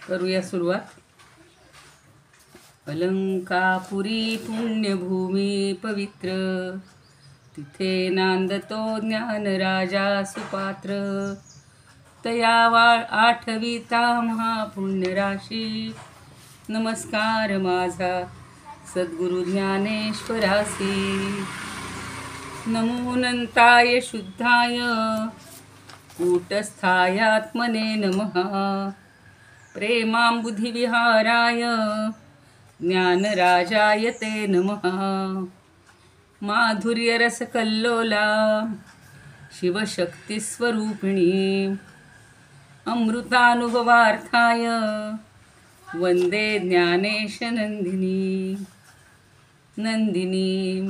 करूया सुरुवात. अलंकापुरी पुण्यभूमी पवित्र, तिथे नांदतो ज्ञान राजा सुपात्र. तया आठविता महापुण्यराशी, नमस्कार माझा सद्गुरु ज्ञानेश्वरासी. नमो अनंताय शुद्धाय कूटस्थायात्मने नमः. प्रेमांबुधिविहाराय ज्ञानराजाय ते नमः. माधुर्यरसकल्लोला शिवशक्तिस्वरूपिणी, अमृतानुभवार्थाय वंदे ज्ञानेशनंदिनी. नंदिनी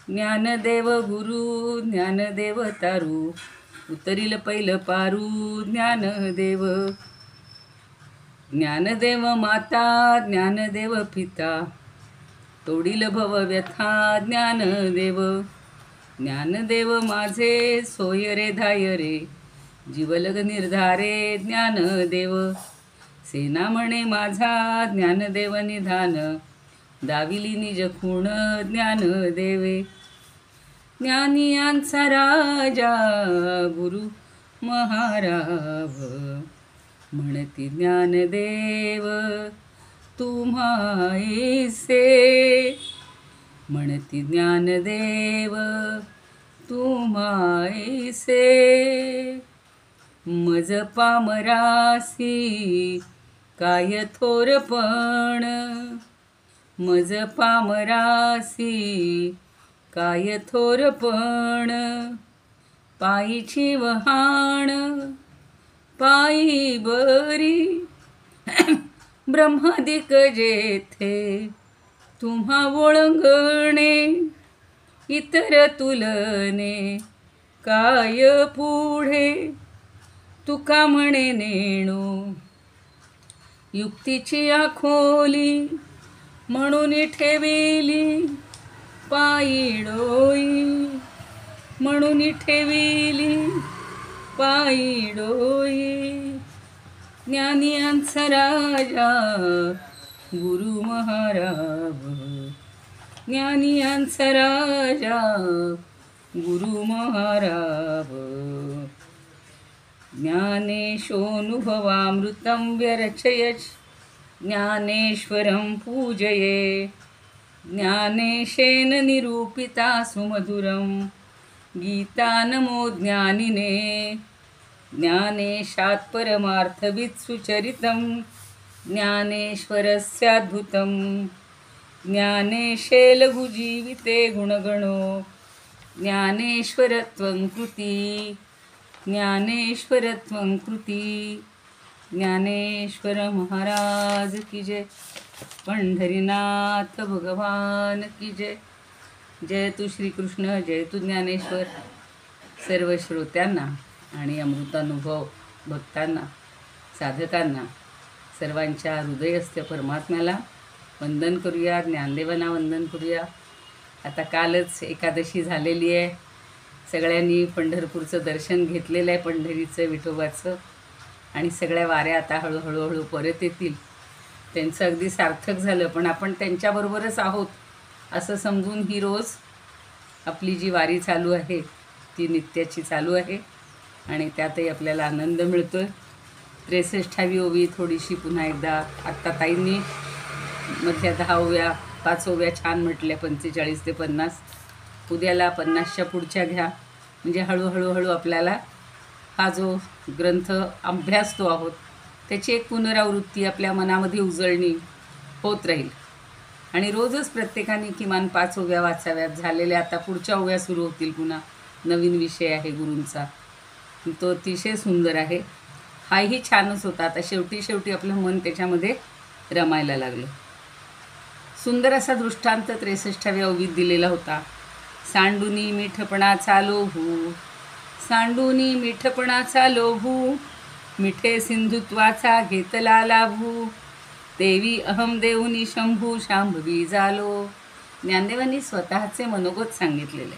ज्ञानदेव गुरु ज्ञानदेव तारू, उतरील पहिलं पारू ज्ञानदेव. ज्ञानदेव माता ज्ञानदेव पिता, तोडील भव व्यथा ज्ञानदेव. ज्ञानदेव माझे सोय रे धाय रे, जीवलग निर्धारे ज्ञानदेव. सेना म्हणे माझा ज्ञानदेव निधान, दाविली निज खूण ज्ञानदेवे. ज्ञानियांचा राजा गुरु महाराव, म्हणती ज्ञानदेव तुम्हाईसे. म्हणती ज्ञानदेव तुम्हाईसे. मज पामरासी काय थोरपण, मज पामरासी काय थोरपण. पायीची वहाण पायी बरी, ब्रह्मादिक जेथे तुम्हा ओळंगणे. इतर तुलने काय पुढे, तुका म्हणे नेणू युक्तीची आखोली. म्हणून ठेविली पायी डोई, म्हणून ठेविली पायी डोई. ज्ञानियांचा राजा गुरु महाराव, ज्ञानियांचा राजा गुरु महाराव. ज्ञानेशोनुभवामृतं व्यरचयच, ज्ञानेश्वरं पूजये. ज्ञानेशेन निरूपिता सुमधुरं, गीता नमो ज्ञानिने. ज्ञानेशात् परमार्थवित् सुचरितं, ज्ञानेश्वरस्याद्भुतं. ज्ञानेशे लघुजीविते गुणगणो, ज्ञानेश्वरत्वं कृती. ज्ञानेश्वरत्वं कृती. ज्ञानेश्वर महाराज की जय. पंढरीनाथ भगवान की जय. जय तू श्रीकृष्ण, जय तू ज्ञानेश्वर. सर्व श्रोत्यांना आणि अमृतानुभव भक्तांना, साधकांना, सर्वांच्या हृदयस्थ परमात्म्याला वंदन करूया. ज्ञानदेवांना वंदन करूया. आता कालच एकादशी झालेली आहे. सगळ्यांनी पंढरपूरचं दर्शन घेतलेलं आहे, पंढरीचं विठोबाचं. आणि सगळ्या वाऱ्या आता हळूहळू परत येतील. त्यांचं अगदी सार्थक झालं, पण आपण त्यांच्याबरोबरच आहोत असं समजून ही रोज आपली जी वारी चालू आहे ती नित्याची चालू आहे. आणि त्यातही आपल्याला आनंद मिळतो आहे. 63वी ओवी थोडीशी पुन्हा एकदा आत्ता ताईंनी मधल्या 10 ओव्या 5 ओव्या छान म्हटल्या, 45 ते 50. उद्याला 50च्या पुढच्या घ्या, म्हणजे हळूहळू आपल्याला हा जो ग्रंथ अभ्यासतो आहोत त्याची एक पुनरावृत्ती आपल्या मनामध्ये उजळणी होत राहील. आणि रोजच प्रत्येकाने किमान 5 ओव्या वाचाव्यात. झालेल्या आता पुढच्या ओव्या सुरू होतील. पुन्हा नवीन विषय आहे गुरूंचा, तो अतिशय सुंदर आहे. हाही छानच होता. आता शेवटी आपलं मन त्याच्यामध्ये रमायला लागलं. सुंदर असा दृष्टांत 63व्या ओवीत दिलेला होता. सांडुनी मीठपणाचा लोभू, सांडुनी मीठपणाचा लोभू, मिठे सिंधुत्वाचा घेतला लाभू. देवी अहम देऊनी शंभू शांभवी झालो. ज्ञानदेवांनी स्वतःचे मनोगत सांगितलेले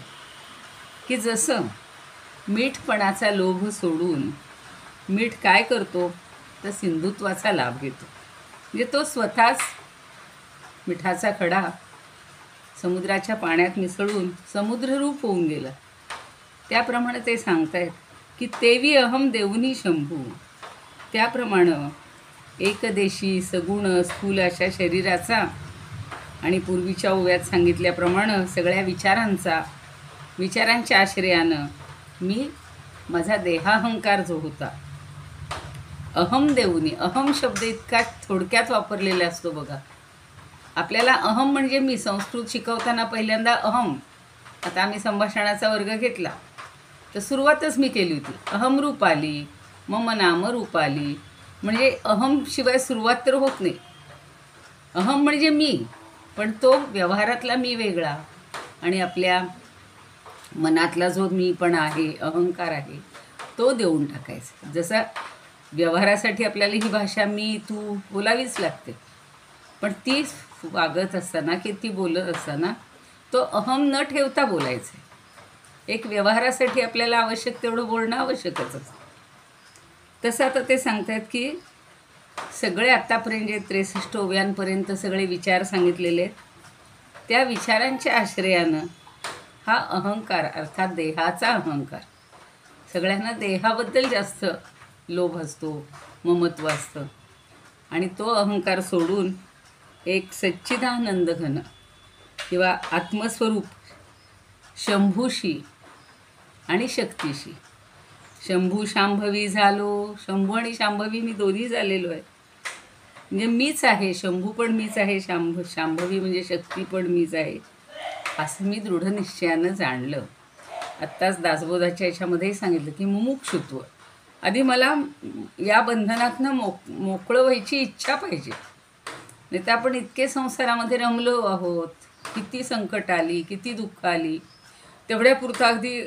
की जसं मीठपणाचा लोभ सोडून मीठ काय करतो तर सिंधुत्वाचा लाभ घेतो. म्हणजे तो स्वतःच मिठाचा खडा समुद्राच्या पाण्यात मिसळून समुद्ररूप होऊन गेला. त्याप्रमाणे ते सांगतायत की तेवी अहम देऊनी शंभू. त्याप्रमाणे एकदेशी सगुण स्थूल अशा शरीराचा आणि पूर्वीच्या ओव्यात सांगितल्याप्रमाणे सगळ्या विचारांच्या आश्रयानं मी माझा देहाहंकार जो होता अहम देऊनी. अहम शब्द इतका थोडक्यात वापरलेला असतो बघा. आपल्याला अहम म्हणजे मी संस्कृत शिकवताना पहिल्यांदा अहम, आता आम्ही संभाषणाचा वर्ग घेतला तर सुरुवातच मी केली होती अहम रूप आली, मम नाम रूप आली. म्हणजे अहम शिवाय सुरुवात तर होत नाही. अहम म्हणजे मी, पण तो व्यवहारातला मी वेगळा आणि आपल्या मनातला जो मी पण आहे, अहंकार आहे, तो देऊन टाकायचा. जसा व्यवहारासाठी आपल्याला ही भाषा मी तू बोलावीच लागते, पण ती वागत असताना की ती बोलत असताना तो अहम न ठेवता बोलायचं. एक व्यवहारासाठी आपल्याला आवश्यक तेवढं बोलणं आवश्यकच असतं. तसं आता ते सांगतात की सगळे आत्तापर्यंत जे 63 ओव्यांपर्यंत सगळे विचार सांगितलेले आहेत, त्या विचारांच्या आश्रयानं हा अहंकार अर्थात देहाचा अहंकार, सगळ्यांना देहाबद्दल जास्त लोभ असतो, ममत्व असतं, आणि तो अहंकार सोडून एक सच्चिदानंद घन किंवा आत्मस्वरूप शंभूशी आणि शक्तीशी. शंभू शांभवी झालो. शंभू आणि शांभवी मी दोन्ही झालेलो आहे. म्हणजे मीच आहे, शंभू पण मीच आहे, शांभवी म्हणजे शक्ती पण मीच आहे, असं मी दृढ निश्चयानं जाणलं. आत्ताच दासबोधाच्या याच्यामध्येही सांगितलं की मुमुक्षुत्व. आधी मला या बंधनातनं मोकळं व्हायची इच्छा पाहिजे. नाही तर आपण इतके संसारामध्ये रमलो आहोत, किती संकट आली, किती दुःख आली, तेवढ्यापुरतं अगदी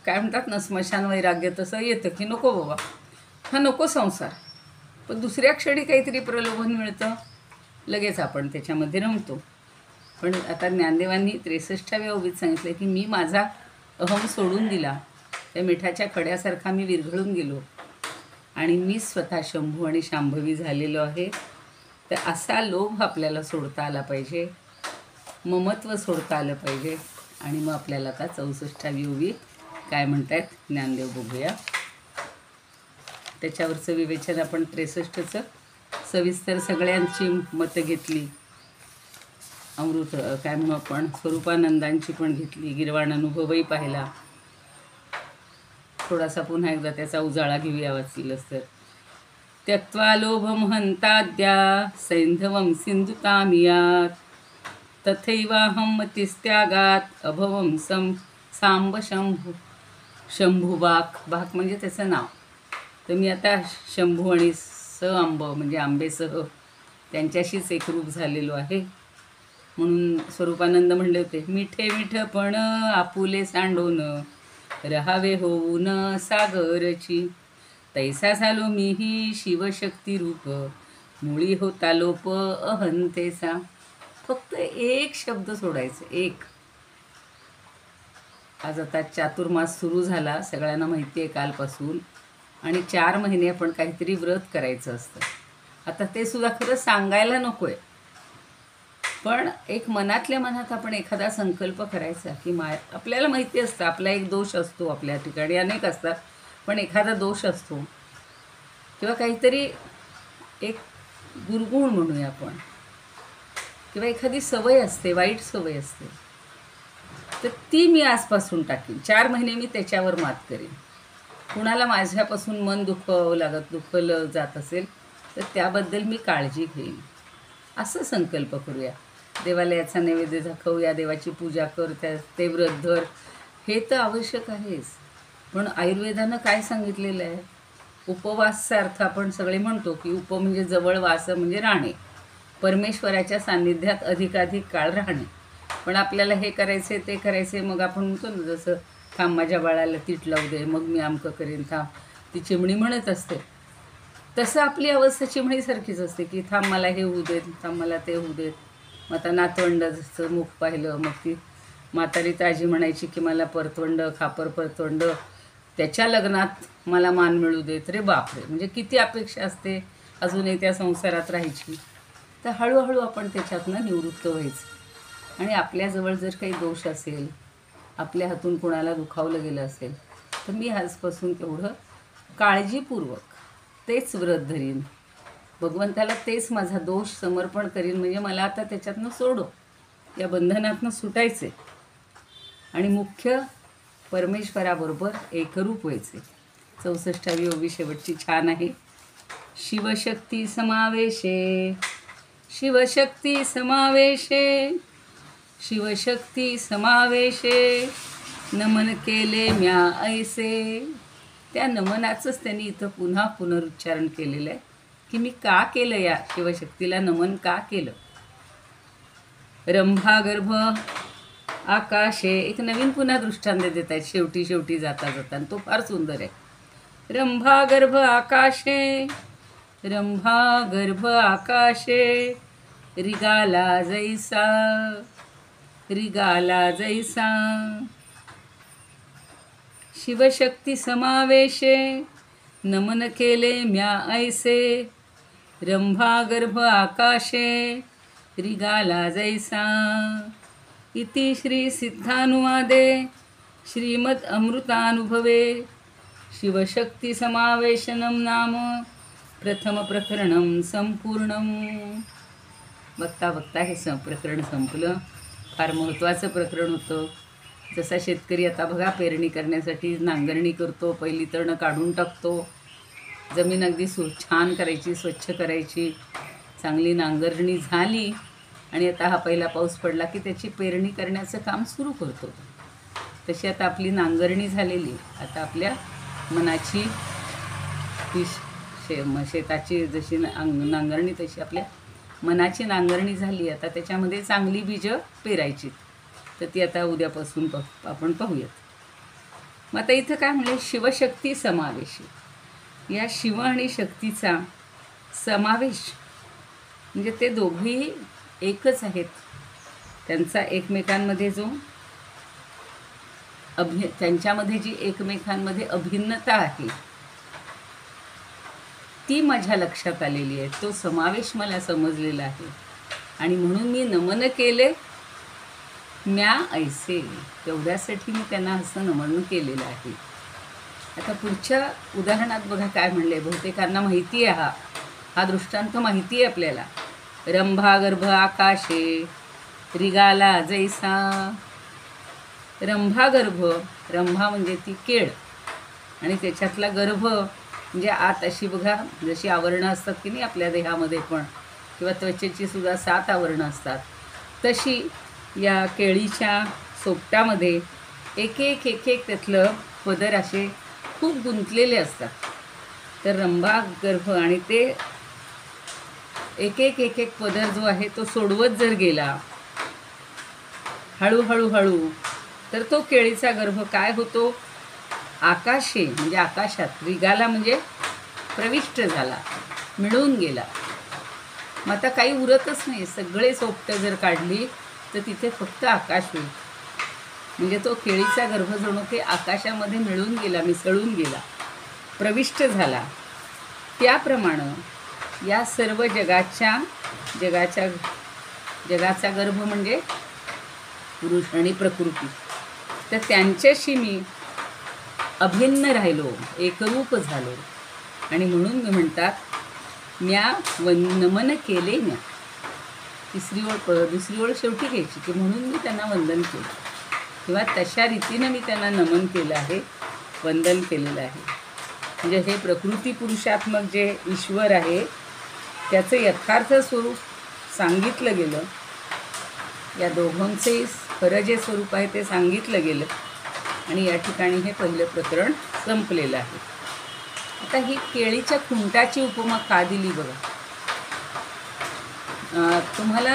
काय म्हणतात ना स्मशान वैराग्य तसं येतं की नको बाबा, हा नको संसार. पण दुसऱ्या क्षणी काहीतरी प्रलोभन मिळतं, लगेच आपण त्याच्यामध्ये रमतो. पण आता ज्ञानदेवांनी 63व्या ओवीत सांगितलं की मी माझा अहम सोडून दिला, त्या मिठाच्या खड्यासारखा मी विरघळून गेलो आणि मी स्वतः शंभू आणि शांभवी झालेलो आहे. तर असा लोभ आपल्याला सोडता आला पाहिजे, ममत्व सोडता आलं पाहिजे. आणि मग आपल्याला आता 64वी ओवी काय म्हणतायत ज्ञानदेव बघूया. त्याच्यावरचं विवेचन आपण 63चं सविस्तर सगळ्यांची मतं घेतली. अमृत काय म्हणू आपण स्वरूपानंदांची पण घेतली, गिरवाण अनुभवही पाहिला. थोडासा पुन्हा एकदा त्याचा उजाळा घेऊया वाचीलच तर. त्यक्त्वा लोभं हन्ताद्या सैंधवं सिंधुतामियात् तथैवाहं मतिस्त्यागात् अभवं सांब शंभुबाक. बाक म्हणजे त्याचं नाव. तर मी आता शंभू आणि आंब म्हणजे आंबेसह त्यांच्याशीच एकरूप झालेलो आहे. म्हणून स्वरूपानंद म्हणले होते मिठे मिठपण आपुले सांडोन रहावे होऊन सागरची. तैसा झालो मीही शिवशक्ती रूप मुळी होता लोप अहंतेचा. फक्त एक शब्द सोडायचं, एक. आज आता चातुर्मास सुरू झाला, सगळ्यांना माहिती आहे कालपासून, आणि 4 महिने आपण काहीतरी व्रत करायचं असतं. आता ते सुद्धा खरं सांगायला नको आहे, पण एक मनातल्या मनात आपण एखादा संकल्प करायचा की आपल्याला माहिती असतं आपला एक दोष असतो, आपल्या ठिकाणी अनेक असतात, पण एखादा दोष असतो किंवा काहीतरी एक दुर्गुण म्हणूया आपण, किंवा एखादी सवय असते, वाईट सवय असते, तर ती मी आजपासून टाकीन. 4 महिने मी त्याच्यावर मात करेन. कुणाला माझ्यापासून मन दुखवलं जात असेल तर त्याबद्दल मी काळजी घेईन, असं संकल्प करूया. देवालयाचा नैवेद्य दाखवूया, देवाची पूजा कर, ते व्रत धर, हे तर आवश्यक आहेच. पण आयुर्वेदानं काय सांगितलेलं आहे, उपवासचा अर्थ आपण सगळे म्हणतो की उप म्हणजे जवळ, वास म्हणजे राहणे, परमेश्वराच्या सान्निध्यात अधिकाधिक काळ राहणे. पण आपल्याला हे करायचे ते करायचे, मग आपण म्हणतो ना जसं थांब माझ्या बाळाला तीट लावू दे मग मी आमकं करेन, थांब, ती चिमणी म्हणत असते तसं आपली अवस्था चिमणीसारखीच असते की थांब मला हे होऊ देत, थांब मला ते होऊ देत. मग आता नातवंडाचं मुख पाहिलं, मग ती म्हातारी ताजी म्हणायची की मला परतवंड, खापर परतवंड, त्याच्या लग्नात मला मान मिळू देत. रे बापरे, म्हणजे किती अपेक्षा असते अजूनही त्या संसारात राहायची, तर हळूहळू आपण त्याच्यातनं निवृत्त व्हायचं. आणि आपल्याजवळ जर काही दोष असेल, आपल्या हातून कोणाला दुखावलं गेलं असेल, तर मी आजपासून तेवढं काळजीपूर्वक तेच व्रत धरीन, भगवंताला तेच माझा दोष समर्पण करीन, म्हणजे मला आता त्याच्यातनं सोडो, या बंधनातनं सुटायचे आणि मुख्य परमेश्वराबरोबर एकरूप व्हायचे. 64वी ओवी शेवटची छान आहे. शिवशक्ती समावेशे, शिवशक्ती समावेशे, शिवशक्ती समावेशे, नमन केले म्या ऐसे. त्या नमनाचंच त्यांनी इथं पुन्हा पुनरुच्चारण केलेलं आहे की मी का केलं, या शिवशक्तीला नमन का केलं. रंभागर्भ आकाशे, एक नवीन पुन्हा दृष्टांत देत आहेत शेवटी जाता जाता, तो फार सुंदर आहे. रंभागर्भ आकाशे, रंभागर्भ आकाशे, रिगाला जैसा, रिगाला जैसा. शिवशक्ती समावेशे, नमन केले म्या ऐसे, रंभागर्भ आकाशे, रिगाला जैसा. इति श्री सिद्धानुवादे श्रीमद् अमृतानुभवे शिवशक्ती समावेशनम नाम प्रथम प्रकरणम संपूर्णम. बघता बघता हे प्रकरण संपलं. फार महत्त्वाचं प्रकरण होतं. जसा शेतकरी आता बघा पेरणी करण्यासाठी नांगरणी करतो, पहिली तण काढून टाकतो, जमीन अगदी छान करायची, स्वच्छ करायची, चांगली नांगरणी झाली आणि आता हा पहिला पाऊस पडला की त्याची पेरणी करण्याचं काम सुरू करतो. तशी आता आपली नांगरणी झालेली, आता आपल्या मनाची शेताची जशी नांगरणी तशी आपल्या मनाची नांगरणी झाली. आता त्याच्यामध्ये चांगली बीजं पेरायची, तर ती आता उद्यापासून आपण पाहूयात. मग आता इथं काय म्हणले, शिवशक्ती समावेश. या शिव आणि शक्तीचा समावेश म्हणजे ते दोघेही एकच आहेत. त्यांचा एकमेकांमध्ये जो त्यांच्यामध्ये जी एकमेकांमध्ये अभिन्नता आहे ती माझ्या लक्षात आलेली आहे, तो समावेश मला समजलेला आहे आणि म्हणून मी नमन केले म्या ऐसे. तेवढ्यासाठी मी त्यांना असं नमन केलेलं आहे. आता पुढच्या उदाहरणात बघा काय म्हणले. बहुतेकांना माहिती आहे, हा दृष्टांत माहिती आहे आपल्याला. रंभागर्भ आकाशे, रिगाला जैसा. रंभागर्भ, रंभा म्हणजे ती केळ आणि त्याच्यातला गर्भ म्हणजे आत अशी बघा जशी आवरणं असतात की नाही आपल्या देहामध्ये पण, किंवा त्वचेची सुद्धा 7 आवरणं असतात, तशी या केळीच्या सोपटामध्ये एक एक एक एक त्यातलं पदर असे खूप गुंतलेले असतात. तर रंभागर्भ आणि ते एक एक एक एक पदर जो आहे तो सोडवत जर गेला हळूहळू हळू, तर तो केळीचा गर्भ काय होतो, आकाशे म्हणजे आकाशात, रिगाला म्हणजे प्रविष्ट झाला, मिळून गेला. मग आता काही उरतच नाही, सगळे सोपटं जर काढली तर तिथे फक्त आकाश होईल. म्हणजे तो केळीचा गर्भ जणू ते आकाशामध्ये मिळून गेला, मिसळून गेला, प्रविष्ट झाला. त्याप्रमाणे या सर्व जगाचा गर्भ म्हणजे पुरुष आणि प्रकृती, तर त्यांच्याशी मी अभिन्न राहिलो, एकरूप झालो आणि म्हणून मी म्हणतात म्या नमन केले म्या. दुसरी ओळ शेवटी घ्यायची की म्हणून मी त्यांना वंदन केलं, किंवा तशा रीतीनं मी त्यांना नमन केलं आहे, वंदन केलेलं आहे. म्हणजे हे प्रकृती पुरुषात्मक जे ईश्वर आहे त्याचं यथार्थ स्वरूप सांगितलं गेलं. या दोघांचे खरं जे स्वरूप आहे ते सांगितलं गेलं आणि या ठिकाणी हे पहिलं प्रकरण संपलेलं आहे. आता ही केळीच्या खुंटाची उपमा का दिली बघा. तुम्हाला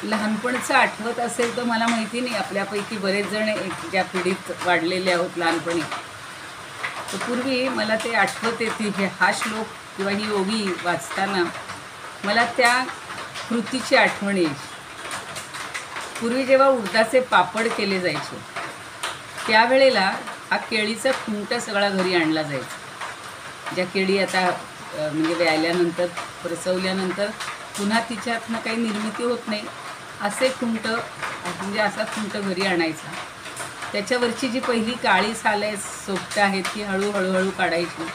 लहानपणचं आठवत असेल तर मला माहिती नाही, आपल्यापैकी बरेच जण ज्या पिढीत वाढलेले आहोत लहानपणी, तर पूर्वी मला ते आठवत येते. हा श्लोक किंवा ही ओवी वाचताना मला त्या कृतीची आठवण यायची. पूर्वी जेव्हा उडदाचे पापड केले जायचे त्यावेळेला हा केळीचा खुंट सगळा घरी आणला जायचा. ज्या केळी आता म्हणजे व्यायल्यानंतर प्रसवल्यानंतर पुन्हा तिच्यातनं काही निर्मिती होत नाही असे खुंट, म्हणजे असा खुंट घरी आणायचा. त्याच्यावरची जी पहिली काळी साल आहे, सोपटं आहेत, ती हळूहळू काढायची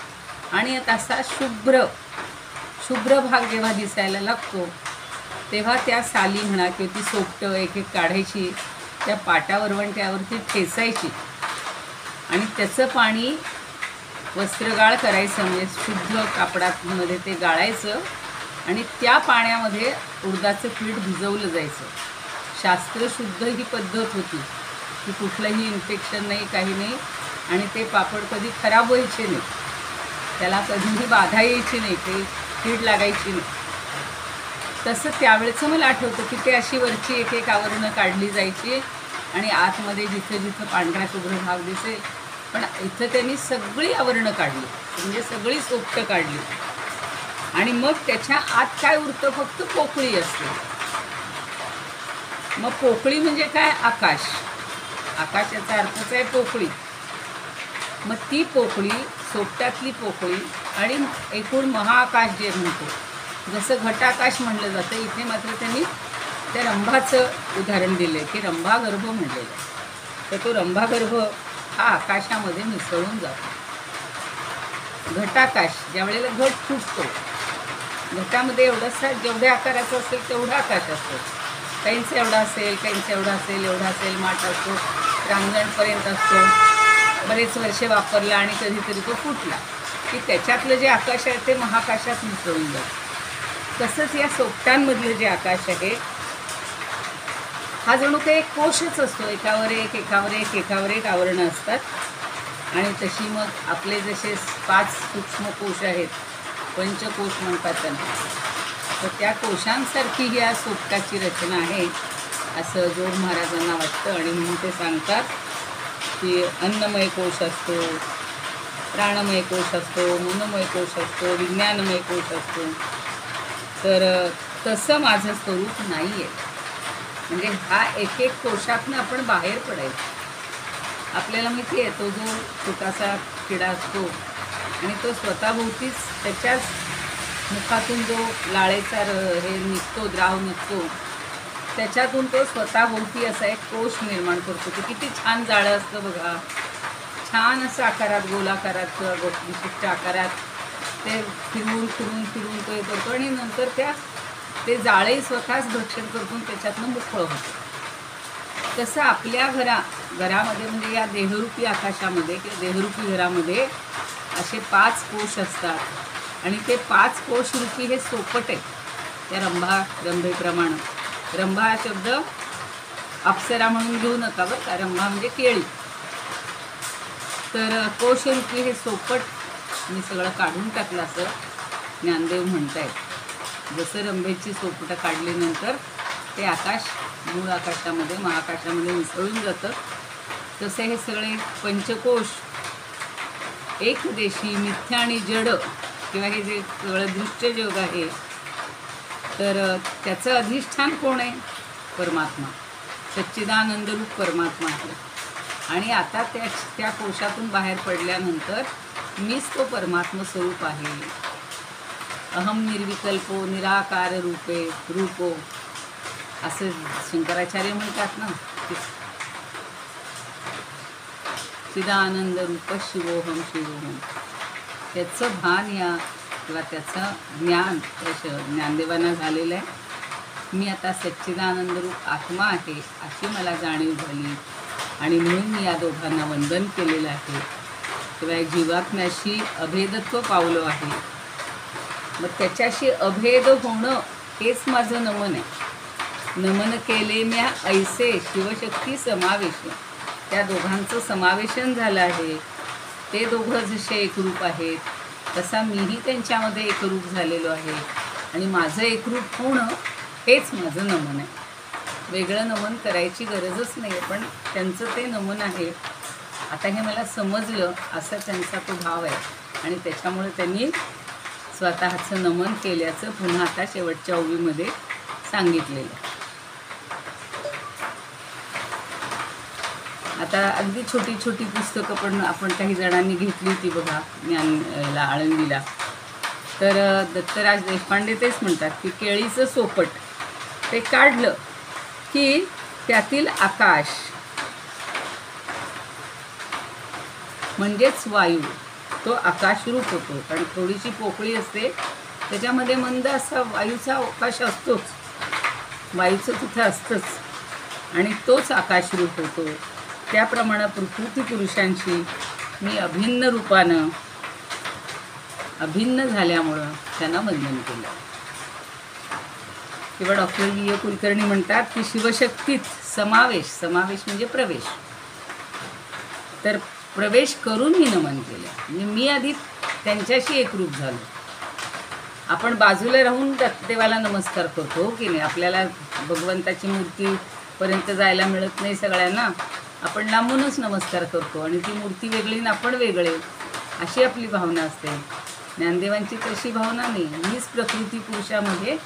आणि तसा शुभ्र भाग जेव्हा दिसायला लागतो तेव्हा त्या साली म्हणा किंवा ती सोपटं एक एक काढायची, त्या पाटावरवंट्यावरती ठेचायची आणि त्याचं पाणी वस्त्रगाळ करायचं, म्हणजे शुद्ध कापडामध्ये ते गाळायचं आणि त्या पाण्यामध्ये उडदाचं पीठ भिजवलं जायचं. शास्त्रशुद्ध ही पद्धत होती की कुठलंही इन्फेक्शन नाही, काही नाही, आणि ते पापड कधी खराब व्हायचे नाही, त्याला कधीही बाधा यायची नाही, ते कीड लागायची नाही. तसं त्यावेळेचं मला आठवतं की ते अशी वरची एक एक आवरणं काढली जायची आणि आतमध्ये जिथं जिथं पांढरा शुभ्र भाग दिसेल, पण इथं त्यांनी सगळी आवरणं काढली, म्हणजे सगळी सोपटं काढली आणि मग त्याच्या आत काय उरतं, फक्त पोकळी असते. मग पोकळी म्हणजे काय, आकाश. आकाशाचा अर्थच आहे पोकळी. मग ती पोकळी, सोपट्यातली पोकळी आणि एकूण महाआकाश जे म्हणतो, जसं घटाकाश म्हणलं जातं, इथे मात्र त्यांनी त्या रंभाचं उदाहरण दिलं आहे की रंभागर्भ म्हणलेलं आहे. तर तो रंभागर्भ हा आकाशामध्ये मिसळून जातो. घटाकाश, ज्या वेळेला घट फुटतो, घटामध्ये एवढासा जेवढ्या आकाराचं असेल तेवढा आकाश असतो. काहींचं एवढा असेल, काहींचं एवढा असेल, एवढा असेल, माठ असतो, रांजणपर्यंत असतो. बरेच वर्षे वापरला आणि कधीतरी तो फुटला की त्याच्यातलं जे आकाश आहे ते महाकाशात मिसळून जातं. तसंच या सोपटांमधलं जे आकाश आहे हा जणू काही एक कोशच असतो, एकावर एक एकावर एक एकावर एक आवरणं असतात आणि तशी मग आपले जसे 5 सूक्ष्म कोश आहेत, पंचकोश म्हणतात त्यांना, तर त्या कोशांसारखी ही या सोपटाची रचना आहे असं जोग महाराजांना वाटतं. आणि म्हणून ते सांगतात की अन्नमय कोश असतो, प्राणमय कोश असतो, मनोमय कोश असतो, विज्ञानमय कोश असतो. तर तसं माझं स्वरूप नाही आहे. म्हणजे हा एक एक कोशातनं आपण बाहेर पडायचं. आपल्याला माहिती आहे तो जो छोटासा किडा असतो आणि तो स्वतःभोवतीच त्याच्याच मुखातून जो लाळेचा हे निघतो, द्राव निघतो, त्याच्यातून तो स्वतःभोवती असा एक कोश निर्माण करतो. ते किती छान जाळं असतं बघा, छान असं आकारात, गोलाकारात किंवा विशिष्ट आकारात ते फिरवून फिरवून फिरवून तो हे करतो आणि नंतर ते जाळे स्वतःच भक्षण करून त्याच्यातनं मोकळं होतं. तसं आपल्या घरामध्ये म्हणजे या देहरूपी आकाशामध्ये किंवा देहरूपी घरामध्ये असे 5 कोश असतात आणि ते 5 कोश रूपी हे सोपट आहे. त्या रंभेप्रमाणे, रंभा हा शब्द अप्सरा म्हणून घेऊ नका बरं का, रंभा म्हणजे केळी. तर कोशरूपी हे सोपट मी सगळं काढून टाकलं असं ज्ञानदेव म्हणतायत. जसं रंभेची सोपटं काढल्यानंतर ते आकाश मूळ आकाशामध्ये, महाआकाशामध्ये मिसळून जातं, तसे हे सगळे पंचकोश एकदेशी, मिथ्या आणि जड किंवा हे जे सगळं दृश्य जग आहे, तर त्याचं अधिष्ठान कोण आहे, परमात्मा, सच्चिदानंदरूप परमात्मा आहे. आणि आता त्या कोशातून बाहेर पडल्यानंतर मीच तो परमात्म स्वरूप आहे. अहम निर्विकल्पो निराकार रूपो असं शंकराचार्य म्हणतात ना, चिदानंद रूप शिवोहम शिवोहम. त्याचं भान या किंवा त्याचं ज्ञान ज्ञानदेवांना झालेलं आहे. मी आता सच्चिदानंद रूप आत्मा आहे अशी मला जाणीव झाली आणि म्हणून मी या दोघांना वंदन केलेलं आहे किंवा जीवात्म्याशी अभेदत्व पावलं आहे. मग त्याच्याशी अभेद होणं हेच माझं नमन आहे. नमन केले म्या ऐसे शिवशक्ती समावेश. त्या दोघांचं समावेशन झालं आहे. ते दोघं जसे एकरूप आहेत तसा मीही त्यांच्यामध्ये एकरूप झालेलो आहे आणि माझं एकरूप होणं हेच माझं नमन आहे. वेगळं नमन करायची गरजच नाही आहे, पण त्यांचं ते नमन आहे. आता हे मला समजलं असा त्यांचा तो भाव आहे आणि त्याच्यामुळे त्यांनी स्वतःचं नमन केल्याचं पुन्हा आता शेवटच्या ओळीमध्ये सांगितलेलं. आता अगदी छोटी छोटी पुस्तकं पण आपण काही जणांनी घेतली होती बघा, आळंदीला. तर दत्तराज देशपांडे तेच म्हणतात की केळीचं सोपट ते काढलं की त्यातील आकाश म्हणजेच वायू तो आकाशरूप होतो. कारण थोडीशी पोकळी असते त्याच्यामध्ये मंद असा वायूचा अवकाश असतोच, वायूचं तिथं असतंच आणि तोच आकाशरूप होतो. त्याप्रमाणे प्रकृती पुरुषांशी मी अभिन्न रूपानं अभिन्न झाल्यामुळं त्यांना वंदन केलं. किंवा डॉक्टर व्ही ए कुलकर्णी म्हणतात की शिवशक्तीत समावेश म्हणजे प्रवेश, तर प्रवेश करून मी नमन केलं. म्हणजे मी आधी त्यांच्याशी एकरूप झालो. आपण बाजूला राहून देवाला नमस्कार करतो की नाही, आपल्याला भगवंताची मूर्तीपर्यंत जायला मिळत नाही सगळ्यांना, आपण लांबूनच नमस्कार करतो आणि ती मूर्ती वेगळी आणि आपण वेगळे अशी आपली भावना असते. ज्ञानदेवांची तशी भावना नाही, मीच प्रकृती पुरुषामध्ये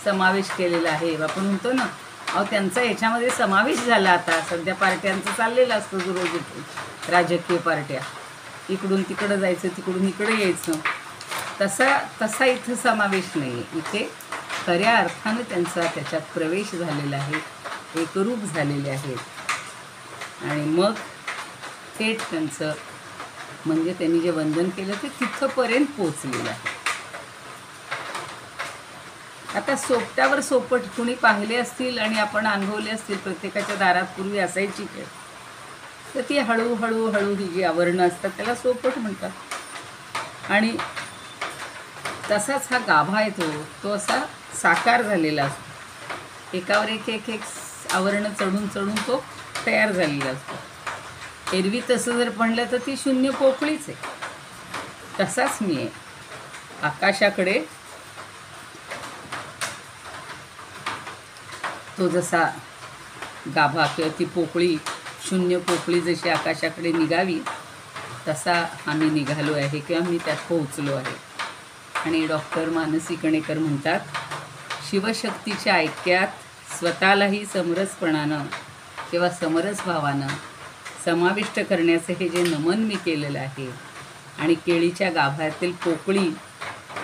समावेश केलेला आहे. आपण म्हणतो ना, अहो त्यांचा याच्यामध्ये समावेश झाला. आता सध्या पार्ट्यांचं चाललेलं असतं जो रोज इथे राजकीय पार्ट्या, इकडून तिकडं जायचं तिकडून इकडं यायचं, तसा इथं समावेश नाही आहे. इथे खऱ्या अर्थानं त्यांचा त्याच्यात प्रवेश झालेला आहे, एकरूप झालेले आहेत आणि मग थेट त्यांचं म्हणजे त्यांनी जे वंदन केलं ते तिथंपर्यंत पोचलेलं आहे. आता सोपट्यावर सोपट कुणी पाहिले असतील आणि आपण अनुभवले असतील, प्रत्येकाच्या दारात पूर्वी असायची खेळ, तर ती हळूहळू ही जी आवरणं असतात त्याला सोपट म्हणतात. आणि तसाच हा गाभा आहे तो असा साकार झालेला असतो. एकावर एक आवरणं चढून तो तयार झालेला असतो. एरवी तसं जर म्हणलं तर ती शून्य पोकळीच आहे. तसाच मी आहे. आकाशाकडे तो जसा गाभा किंवा ती पोकळी, शून्य पोकळी जशी आकाशाकडे निघावी तसा आम्ही निघालो आहे किंवा मी त्यात पोहोचलो आहे. आणि डॉक्टर मानसी कणेकर म्हणतात, शिवशक्तीच्या ऐक्यात स्वतःलाही समरसपणानं किंवा समरस भावानं समाविष्ट करण्याचं हे जे नमन मी केलेलं आहे आणि केळीच्या गाभ्यातील पोकळी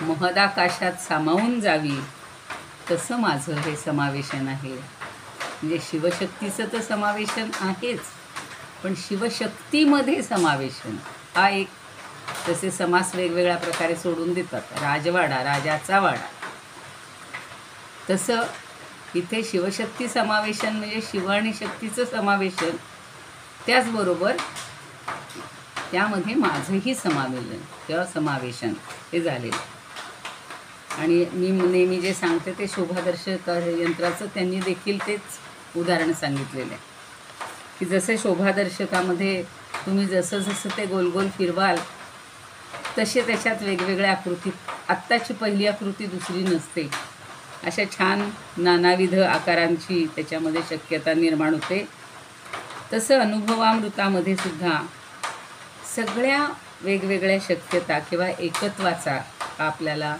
महदाकाशात सामावून जावी तसं माझं हे समावेशन आहे. म्हणजे शिवशक्तीचं तर समावेशन आहेच, पण शिवशक्तीमध्ये समावेशन हा एक, तसे समास वेगवेगळ्या प्रकारे सोडून देतात. राजवाडा, राजाचा वाडा, तसं इथे शिवशक्ती समावेशन म्हणजे शिव आणि शक्तीचं समावेशन, त्याचबरोबर त्यामध्ये माझंही समावेशन हे झालेलं. आणि मी नेहमी जे सांगते ते शोभादर्शक यंत्राचं त्यांनी देखील तेच उदाहरण सांगितलेलं आहे की जसे शोभादर्शकामध्ये तुम्ही जसं ते गोल फिरवाल तसे त्याच्यात वेगवेगळ्या आकृती, आत्ताची पहिली आकृती दुसरी नसते, अशा छान नानाविध आकारांची त्याच्यामध्ये शक्यता निर्माण होते. तसं अनुभवामृतामध्ये सुद्धा सगळ्या वेगवेगळ्या शक्यता किंवा एकत्वाचा आपल्याला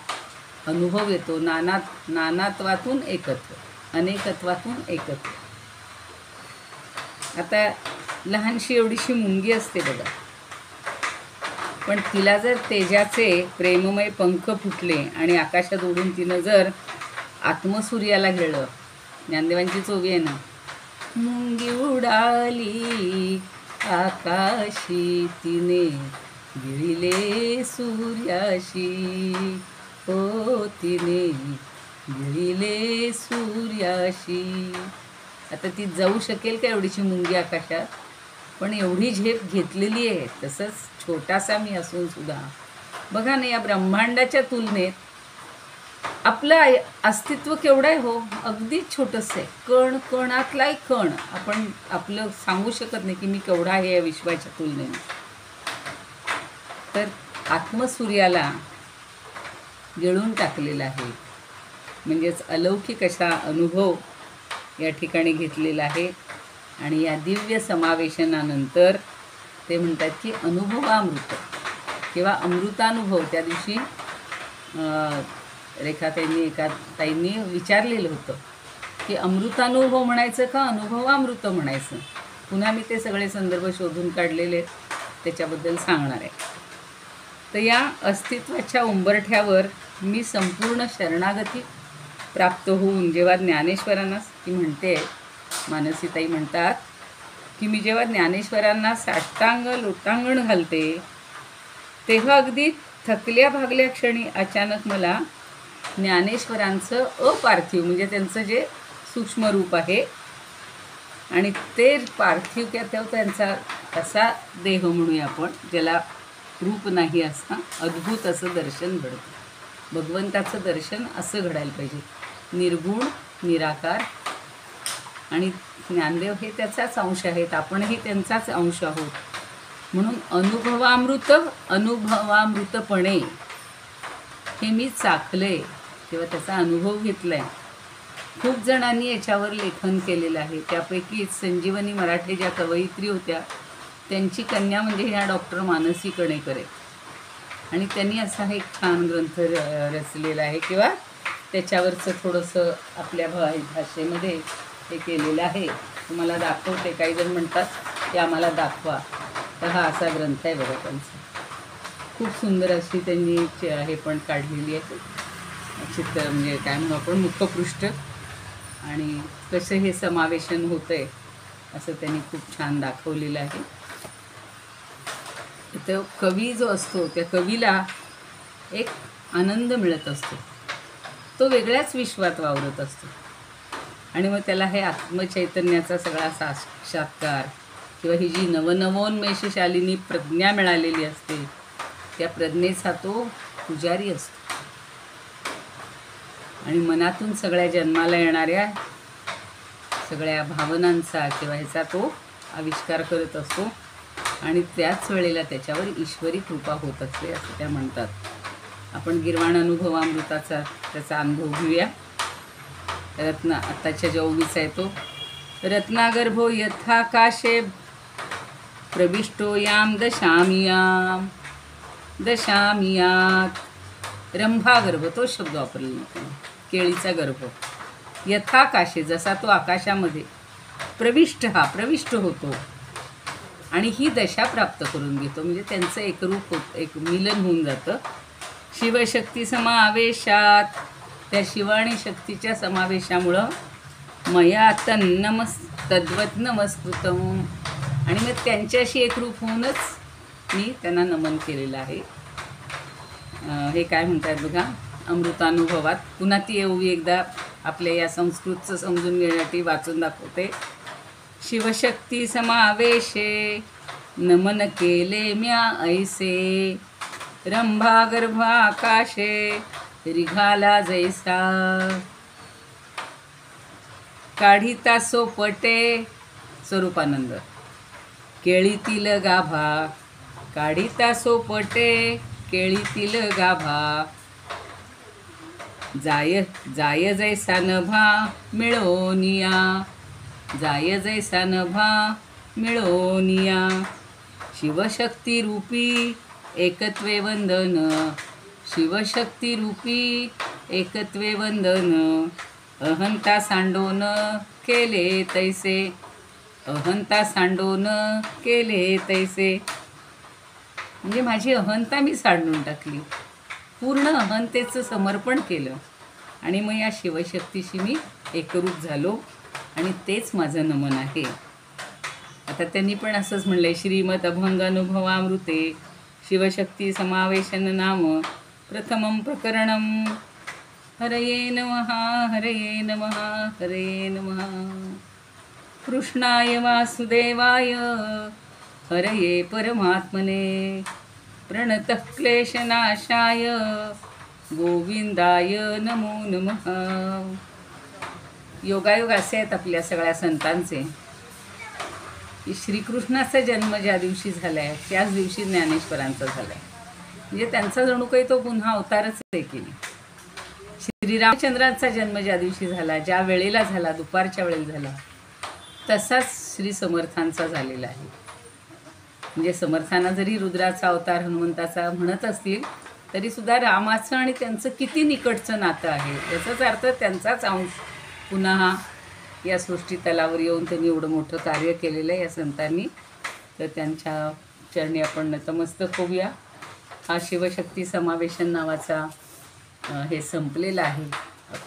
अनुभव येतो. नानात्वातून एकत्व, अनेकत्वातून एकत्व. आता लहानशी एवढीशी मुंगी असते बघा, पण तिला जर तेजाचे प्रेममय पंख फुटले आणि आकाशात उडून तिनं जर आत्मसूर्याला गेलं, ज्ञानदेवांची चोवी आहे ना, मुंगी उडाली आकाशी तिने गिळिले सूर्याशी, हो तिने गिळिले सूर्याशी. आता ती जाऊ शकेल का एवढीची मुंगी आकाशात? पण एवढी झेप घेतलेली आहे. तसंच छोटासा मी असून सुद्धा बघा ना, या ब्रह्मांडाच्या तुलनेत आपलं अस्तित्व केवढं आहे हो, अगदीच छोटंसं आहे. कणातला एक कण आपण आपलं सांगू शकत नाही की मी केवढा आहे या विश्वाच्या तुलनेने. तर आत्मसूर्याला गिळून टाकलेला आहे, म्हणजेच अलौकिक असा अनुभव या ठिकाणी घेतलेला आहे. आणि या दिव्य समावेशनानंतर ते म्हणतात की अनुभवामृत किंवा अमृतानुभव. त्या दिवशी एका ताईंनी विचारलेलं होतं की अमृतानुभव म्हणायचं का अनुभवामृत म्हणायचं. पुन्हा मी ते सगळे संदर्भ शोधून काढलेले त्याच्याबद्दल सांगणार आहे. तर या अस्तित्वाच्या उंबरठ्यावर मी संपूर्ण शरणागती प्राप्त होऊन जेव्हा ज्ञानेश्वरांना ती म्हणते, मानसीताई म्हणतात की मी जेव्हा ज्ञानेश्वरांना साष्टांग लोटांगण घालते तेव्हा अगदी थकल्या भागल्या क्षणी अचानक मला ज्ञानेश्वरांचं अपार्थिव म्हणजे त्यांचं जे सूक्ष्म रूप आहे आणि ते पार्थिव किंवा त्यांचा असा देह म्हणूया आपण, ज्याला रूप नाही असा अद्भुत असं दर्शन घडतं. भगवंताचं दर्शन असं घडायला पाहिजे, निर्गुण निराकार. आणि ज्ञानदेव हे त्याचाच अंश आहेत, आपणही त्यांचाच अंश आहोत. म्हणून अनुभवामृतपणे हे मी चाखले किंवा त्याचा अनुभव घेतला आहे. खूप जणांनी याच्यावर लेखन केलेलं आहे. त्यापैकी संजीवनी मराठे ज्या कवयित्री होत्या त्यांची कन्या म्हणजे ह्या डॉक्टर मानसी कणेकर आहे. आणि त्यांनी असा एक छान ग्रंथ रचलेला आहे किंवा त्याच्यावरचं थोडंसं आपल्या भाषेमध्ये हे केलेलं आहे. तुम्हाला दाखवते. काही जण म्हणतात की आम्हाला दाखवा, तर हा असा ग्रंथ आहे बघा त्यांचा. खूप सुंदर अशी त्यांनी हे पण काढलेली आहे, चित्र म्हणजे काय म्हणू आपण मुखपृष्ठ, आणि कसं हे समावेशन होतं आहे असं त्यांनी खूप छान दाखवलेलं आहे. तर कवी जो असतो त्या कवीला एक आनंद मिळत असतो, तो वेगळ्याच विश्वात वावरत असतो. आणि मग त्याला हे आत्मचैतन्याचा सगळा साक्षात्कार किंवा ही जी नवनवोन्मेषशालिनी प्रज्ञा मिळालेली असते त्या प्रज्ञेचा तो पुजारी असतो. आणि मनातून सगळ्या जन्माला येणाऱ्या सगळ्या भावनांचा किंवा ह्याचा तो आविष्कार करत असतो. आणि त्याच वेळेला त्याच्यावर ईश्वरी कृपा होत असते असं त्या म्हणतात. आपण गिरवाण अनुभवामृताचा त्याचा अनुभव घेऊया. आत्ताच्या जो उभीचा आहे तो, रत्नागर्भो यथाकाशे प्रविष्टो याम दशामियात रंभागर्भ, तो शब्द वापरला नाही, केळीचा गर्भ. यथाकाशे, जसा तो आकाशामध्ये, प्रविष्ट होतो आणि ही दशा प्राप्त करून घेतो. म्हणजे त्यांचं एकरूप एक मिलन होऊन जातं. शिवशक्ती समावेशात, त्या शिव आणि शक्तीच्या समावेशामुळं मया तद्वत नमस्कृतम, आणि मग त्यांच्याशी एकरूप होऊनच मी त्यांना नमन केलेलं आहे. हे काय म्हणतात बघा अमृतानुभवात. पुन्हा ती एवढी एकदा आपल्या या संस्कृतचं समजून घेण्यासाठी वाचून दाखवते. शिवशक्ती समावेशे नमन केले म्या ऐसे, रंभागर्भ आकाशे रिघाला जैसा, काढिता सोपटे स्वरूपानंद, केळीतील गाभा, काढिता सोपटे केळीतील गाभा, जाय जैसा नभा मिळोनिया, जाय जैसा नभा मिळोनिया, शिवशक्ती रूपी एकत्वे वंदन, शिवशक्ती रूपी एकत्वे वंदन, अहंता सांडोन केले तैसे, अहंता सांडोन केले तैसे. म्हणजे माझी अहंता मी सांडून टाकली, पूर्ण अहंतेचं समर्पण केलं आणि मग या शिवशक्तीशी मी एकरूप झालो आणि तेच माझं नमन आहे. आता त्यांनी पण असंच म्हणलं आहे, श्रीमद अभंग अनुभवामृते शिवशक्ती समावेशन नाम प्रथमं प्रकरणं. हरये नमः, हरये नमः, हरये नमः. कृष्णाय वासुदेवाय हरये परमात्मने, प्रणतः क्लेशनाशाय गोविंदाय नमो नमः. योगायोग असे आहेत आपल्या सगळ्या संतांचे की श्रीकृष्णाचा जन्म ज्या दिवशी झाला आहे त्याच दिवशी ज्ञानेश्वरांचा झाला आहे. म्हणजे त्यांचा जणू काही तो पुन्हा अवतारच आहे की नाही. श्रीरामचंद्रांचा जन्म ज्या दिवशी झाला, ज्या वेळेला झाला, दुपारच्या वेळेला झाला, तसाच श्री समर्थांचा झालेला आहे. म्हणजे समर्थांना जरी रुद्राचा अवतार हनुमंताचा म्हणत असतील तरीसुद्धा रामाचं आणि त्यांचं किती निकटचं नातं आहे याचाच अर्थ त्यांचाच अंश पुन्हा हा या सृष्टीतलावर येऊन त्यांनी एवढं मोठं कार्य केलेलं आहे या संतांनी. तर त्यांच्या चरणी आपण नतमस्तक होऊया. हा शिवशक्ती समावेशन नावाचा हे संपलेलं आहे,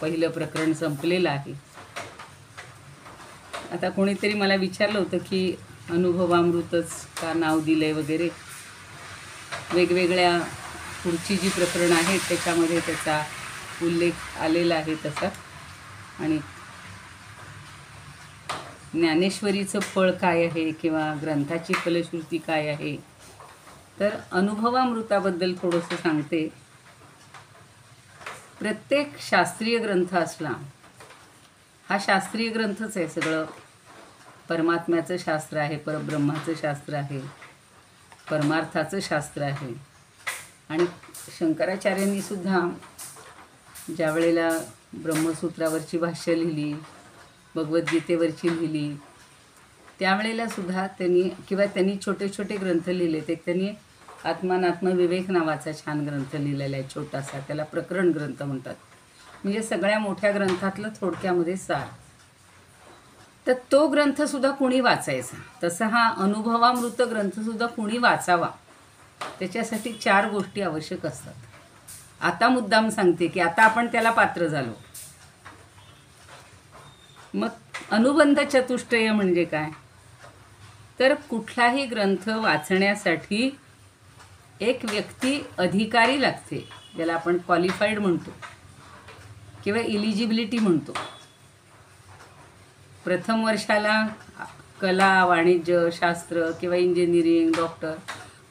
पहिलं प्रकरण संपलेलं आहे. आता कोणीतरी मला विचारलं होतं की अनुभवामृतच का नाव दिलं आहे वगैरे. वेगवेगळ्या पुढची जी प्रकरणं आहेत त्याच्यामध्ये त्याचा उल्लेख आलेला आहे तसा. आणि ज्ञानेश्वरीचं फळ काय आहे किंवा ग्रंथाची फलश्रुती काय आहे, तर अनुभवामृताबद्दल थोडंसं सांगते. प्रत्येक शास्त्रीय ग्रंथ असला, हा शास्त्रीय ग्रंथच आहे सगळं. परमात्म्याचं शास्त्र आहे, परब्रह्माचं शास्त्र आहे, परमार्थाचं शास्त्र आहे. आणि शंकराचार्यांनी सुद्धा ज्या वेळेला ब्रह्मसूत्रावरची भाष्य लिहिली, भगवद्गीतेवरची लिहिली, त्यावेळेला सुद्धा त्यांनी छोटे छोटे ग्रंथ लिहिले. ते त्यांनी आत्मानात्मविवेक नावाचा छान ग्रंथ लिहिलेला आहे, छोटासा. त्याला प्रकरण ग्रंथ म्हणतात. म्हणजे सगळ्या मोठ्या ग्रंथातलं थोडक्यामध्ये सार. तर तो ग्रंथसुद्धा कुणी वाचायचा. तसा हा अनुभवामृत ग्रंथसुद्धा कुणी वाचावा, त्याच्यासाठी 4 गोष्टी आवश्यक असतात. आता मुद्दाम सांगते की आता आपण त्याला पात्र झालो. मग अनुबंध चतुष्टय म्हणजे काय, तर कुठलाही ग्रंथ वाचण्यासाठी एक व्यक्ती अधिकारी लागते, ज्याला आपण क्वालिफाईड म्हणतो किंवा इलिजिबिलिटी म्हणतो. प्रथम वर्षाला कला, वाणिज्य, शास्त्र किंवा इंजिनिअरिंग, डॉक्टर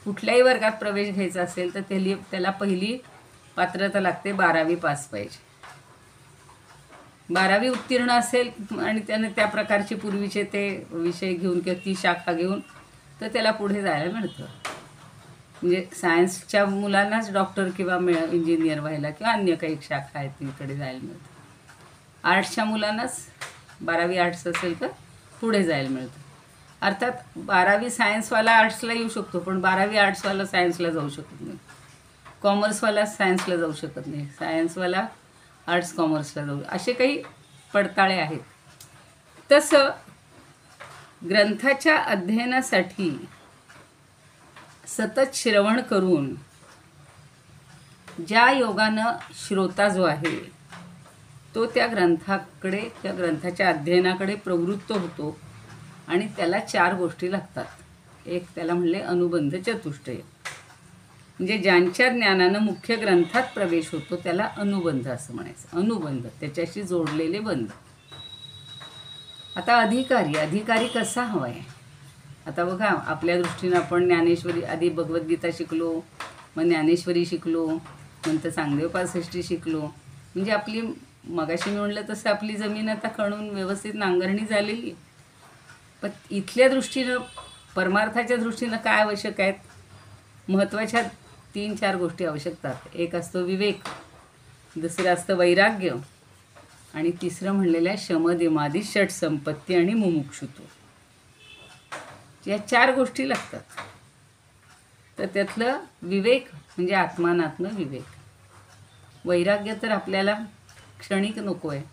कुठल्याही वर्गात प्रवेश घ्यायचा असेल तर त्याला पहिली पात्रता लागते, 12वी पास पाहिजे. 12वी उत्तीर्ण असेल आणि त्याने त्या प्रकारचे पूर्वीचे ते विषय घेऊन किंवा ती शाखा घेऊन तर त्याला पुढे जायला मिळतं. म्हणजे सायन्सच्या मुलांनाच डॉक्टर किंवा इंजिनियर व्हायला किंवा अन्य काही शाखा आहेत तिकडे जायला मिळतं. आर्ट्सच्या मुलांनाच 12वी आर्ट्स असेल तर पुढे जायला मिळतं. अर्थात 12वी सायन्सवाला आर्ट्सला येऊ शकतो, पण 12वी आर्ट्सवाला सायन्सला जाऊ शकत नाही. कॉमर्सवाला सायन्सला जाऊ शकत नाही, सायन्सवाला आर्ट्स कॉमर्सला जाऊ, असे काही पडताळे आहेत. तसं ग्रंथाच्या अध्ययनासाठी सतत श्रवण करून ज्या योगानं श्रोता जो आहे तो त्या ग्रंथाकडे, त्या ग्रंथाच्या अध्ययनाकडे प्रवृत्त होतो. आणि त्याला 4 गोष्टी लागतात. एक त्याला म्हणले अनुबंध चतुष्टय, म्हणजे ज्यांच्या ज्ञानानं मुख्य ग्रंथात प्रवेश होतो त्याला अनुबंध असं म्हणायचं. अनुबंध, त्याच्याशी जोडलेले बंध. आता अधिकारी कसा हवा आहे. आता बघा, आपल्या दृष्टीनं आपण ज्ञानेश्वरी, आधी भगवद्गीता शिकलो, मग ज्ञानेश्वरी शिकलो, नंतर चांगदेव पासष्टी शिकलो. म्हणजे आपली, मगाशी मी म्हणलं तसं, आपली जमीन आता खणून व्यवस्थित नांगरणी झालेली. पण इथल्या दृष्टीनं, परमार्थाच्या दृष्टीनं काय आवश्यक आहेत, महत्त्वाच्या 3-4 गोष्टी आवश्यकतात. एक असतो विवेक, दुसरं असतं वैराग्य, आणि तिसरं म्हणलेलं आहे शमदमादी षट संपत्ती आणि मुमुक्षुत्व. या 4 गोष्टी लागतात. तर त्यातलं विवेक म्हणजे आत्मानात्म विवेक. वैराग्य तर आपल्याला क्षणिक नको आहे.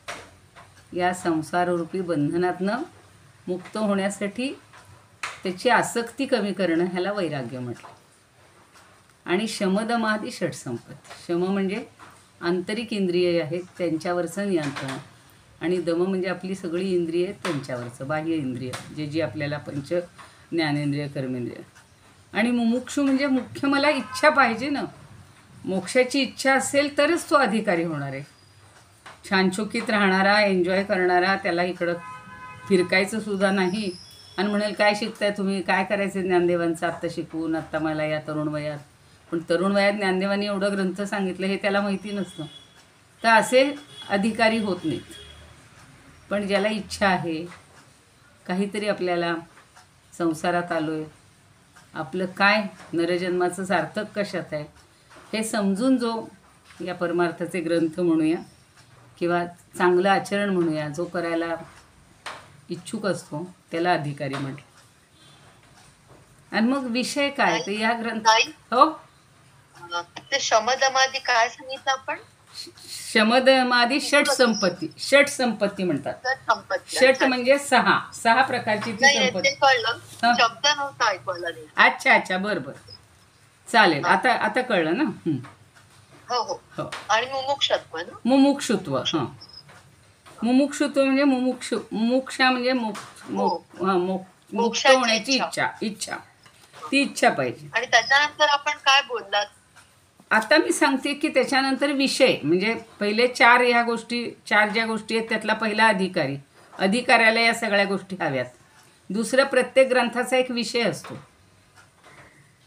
या संसाररूपी बंधनातनं मुक्त होण्यासाठी त्याची आसक्ती कमी करणं, ह्याला वैराग्य म्हटलं. आणि शमदमादी षट संपत्ती. शम म्हणजे आंतरिक इंद्रिय आहेत त्यांच्यावरचं नियंत्रण, आणि दम म्हणजे आपली सगळी इंद्रिय आहेत त्यांच्यावरचं, बाह्य इंद्रिय, जी आपल्याला पंच ज्ञानेंद्रिय, कर्मेंद्रिय. आणि मुमुक्षू म्हणजे मुख्य, मला इच्छा पाहिजे ना, मोक्षाची इच्छा असेल तरच तो अधिकारी होणार आहे. छानछोकीत राहणारा, एन्जॉय करणारा, त्याला इकडं फिरकायचं सुद्धा नाही आणि म्हणेल काय शिकताय तुम्ही, काय करायचं ज्ञानदेवांचं आत्ता शिकवून, आत्ता मला या तरुण वयात. पण तरुण वयात ज्ञानदेवांनी एवढं ग्रंथ सांगितलं हे त्याला माहिती नसतं. तर असे अधिकारी होत नाहीत. पण ज्याला इच्छा आहे, काहीतरी आपल्याला संसारात आलो आहे, आपलं काय नरजन्माचं सार्थक कशात आहे हे समजून जो या परमार्थाचे ग्रंथ म्हणूया किंवा चांगलं आचरण म्हणूया, जो करायला इच्छुक असतो त्याला अधिकारी म्हटलं. आणि मग विषय काय, तर या ग्रंथ, हो ते शमदमादी काय सांगितलं आपण, शमदमादी षट संपत्ती. षट संपत्ती म्हणतात. षट म्हणजे 6 प्रकारची ती संपत्ती. शब्द नव्हता ऐकवला. अच्छा, बरं, चालेल. आता कळलं ना. हो हो. हो. आणि मुमुक्षत्व ना. मुमुक्षुत्व. हां, मुमुक्षुत्व म्हणजे मुमुक्षा म्हणजे हो. मुक्त मोक्षाची होण्याची इच्छा. इच्छा. ती इच्छा पाहिजे. आणि त्याच्यानंतर आपण काय बोललात? आता मी सांगते की त्याच्यानंतर विषय म्हणजे पहिले चार ज्या गोष्टी आहेत त्यातला पहिला अधिकारी. अधिकाऱ्याला या सगळ्या गोष्टी हव्यात. दुसरं प्रत्येक ग्रंथाचा एक विषय असतो.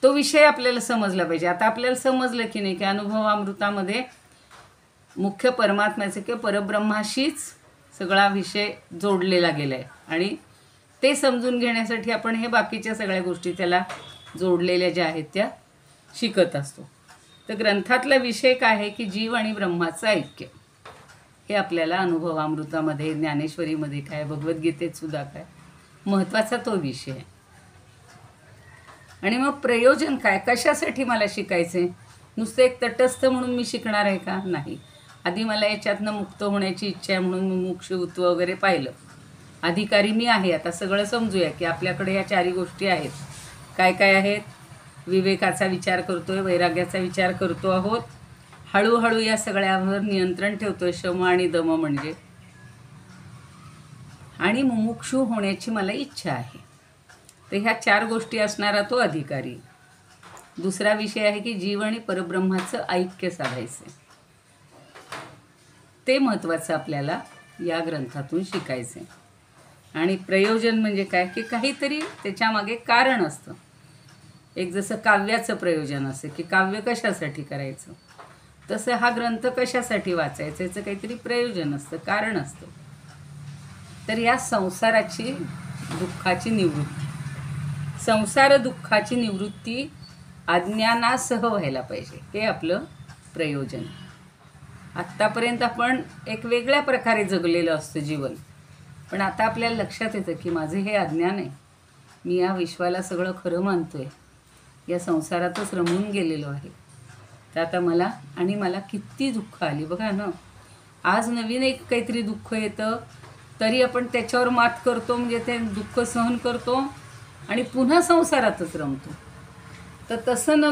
तो विषय आपल्याला समजला पाहिजे. आता आपल्याला समजलं की नाही की अनुभवामृतामध्ये मुख्य परमात्म्याचे किंवा परब्रह्माशीच सगळा विषय जोडलेला गेला आहे आणि ते समजून घेण्यासाठी आपण हे बाकीच्या सगळ्या गोष्टी त्याला जोडलेल्या ज्या आहेत त्या शिकत असतो. तर ग्रंथातला विषय काय आहे की जीव आणि ब्रह्माचं ऐक्य. हे आपल्याला अनुभवामृतामध्ये, ज्ञानेश्वरीमध्ये काय, भगवद्गीतेत सुद्धा काय महत्त्वाचा तो विषय आहे. आणि मग प्रयोजन काय, कशासाठी मला शिकायचं आहे? नुसतं एक तटस्थ म्हणून मी शिकणार आहे का? नाही. आधी मला याच्यातनं मुक्त होण्याची इच्छा आहे म्हणून मुमुक्षुत्व वगैरे पाहिलं. अधिकारी मी आहे. आता सगळं समजूया की आपल्याकडे या चारही गोष्टी आहेत. काय काय आहेत? विवेकाचा विचार करतोय, वैराग्याचा विचार करतो आहोत, हळूहळू या सगळ्यावर नियंत्रण ठेवतोय, शम आणि दम म्हणजे, आणि मुमुक्षू होण्याची मला इच्छा आहे. तर ह्या 4 गोष्टी असणारा तो अधिकारी. दुसरा विषय आहे की जीव आणि परब्रह्माचं ऐक्य साधायचं. ते महत्त्वाचं आपल्याला या ग्रंथातून शिकायचं आहे. आणि प्रयोजन म्हणजे काय की काहीतरी त्याच्यामागे कारण असतं. एक जसं काव्याचं प्रयोजन असतं की काव्य कशासाठी करायचं, तसं हा ग्रंथ कशासाठी वाचायचं याचं काहीतरी प्रयोजन असतं, कारण असतं. तर या संसाराची दुःखाची निवृत्ती, संसार दुःखाची निवृत्ती अज्ञानासह व्हायला पाहिजे. हे आपलं प्रयोजन. आत्तापर्यंत आपण एक वेगळ्या प्रकारे जगलेलं असतं जीवन, पण आता आपल्याला लक्षात येतं की माझं हे अज्ञान आहे. मी या विश्वाला सगळं खरं मानतोय, या संसारातच रमून गेलेलो आहे. तर आता मला किती दुःख आली बघा ना. आज नवीन एक काहीतरी दुःख येतं तरी आपण त्याच्यावर मात करतो, म्हणजे ते दुःख सहन करतो आणि पुन्हा संसारातच रमतो. तर तसं न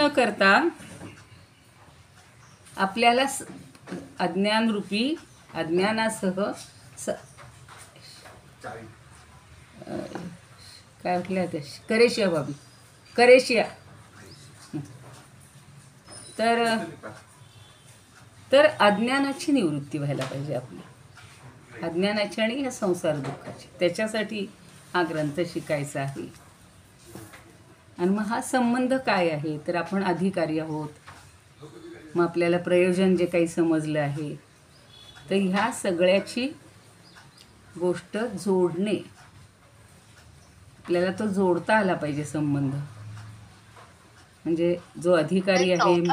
करता आपल्याला अज्ञानरूपी अज्ञानासह काय म्हटलं ते करेशिया बाबी करेशिया तर अज्ञानाची निवृत्ती व्हायला पाहिजे आपली, अज्ञानाची आणि या संसार दुःखाची. त्याच्यासाठी हा ग्रंथ शिकायचा आहे. आणि मग हा संबंध काय आहे, तर आपण अधिकारी आहोत. मग आपल्याला प्रयोजन जे काही समजलं आहे, तर ह्या सगळ्याची गोष्ट जोडणे, आपल्याला तो जोडता आला पाहिजे संबंध. म्हणजे जो अधिकारी आहे,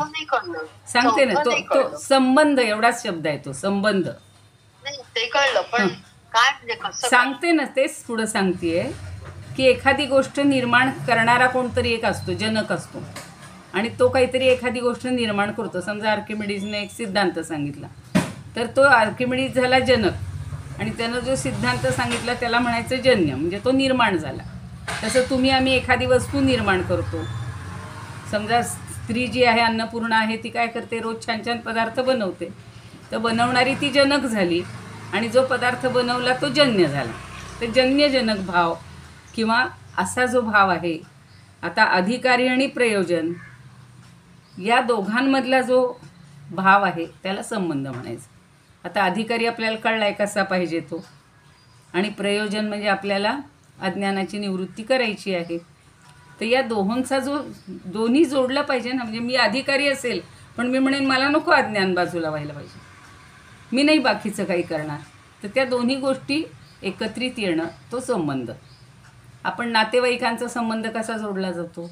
सांगते ना, तो संबंध एवढाच शब्द आहे, तो संबंध. ते कळलं, पण काय म्हणजे कसं सांगते ना, तेच पुढं सांगतेय की एखादी गोष्ट निर्माण करणारा कोणतरी एक असतो, जनक असतो, आणि तो काहीतरी एखादी गोष्ट निर्माण करतो. समजा आर्किमिडीजने एक सिद्धांत सांगितला, तर तो आर्किमिडीज झाला जनक, आणि त्यानं जो सिद्धांत सांगितला त्याला म्हणायचं जन्य, म्हणजे तो निर्माण झाला. तसं आम्ही एखादी वस्तू निर्माण करतो. समजा स्त्री जी आहे, अन्नपूर्णा आहे, ती काय करते, रोज छान छान पदार्थ बनवते. तर बनवणारी ती जनक झाली, आणि जो पदार्थ बनवला तो जन्य झाला. तर जन्यजनक भाव किंवा असा जो भाव आहे. आता अधिकारी आणि प्रयोजन या दोघांमधला जो भाव आहे त्याला संबंध म्हणायचा. आता अधिकारी आपल्याला कळला आहे कसा पाहिजे तो, आणि प्रयोजन म्हणजे आपल्याला अज्ञानाची निवृत्ती करायची आहे. तर या दोन्ही जोडलं पाहिजे ना. म्हणजे मी अधिकारी असेल पण मी म्हणेन मला नको अज्ञान बाजूला व्हायला पाहिजे, मी नाही बाकीचं काही करणार. तर त्या दोन्ही गोष्टी एकत्रित येणं, तो संबंध. आपण नातेवाईकांचा संबंध कसा जोडला जातो,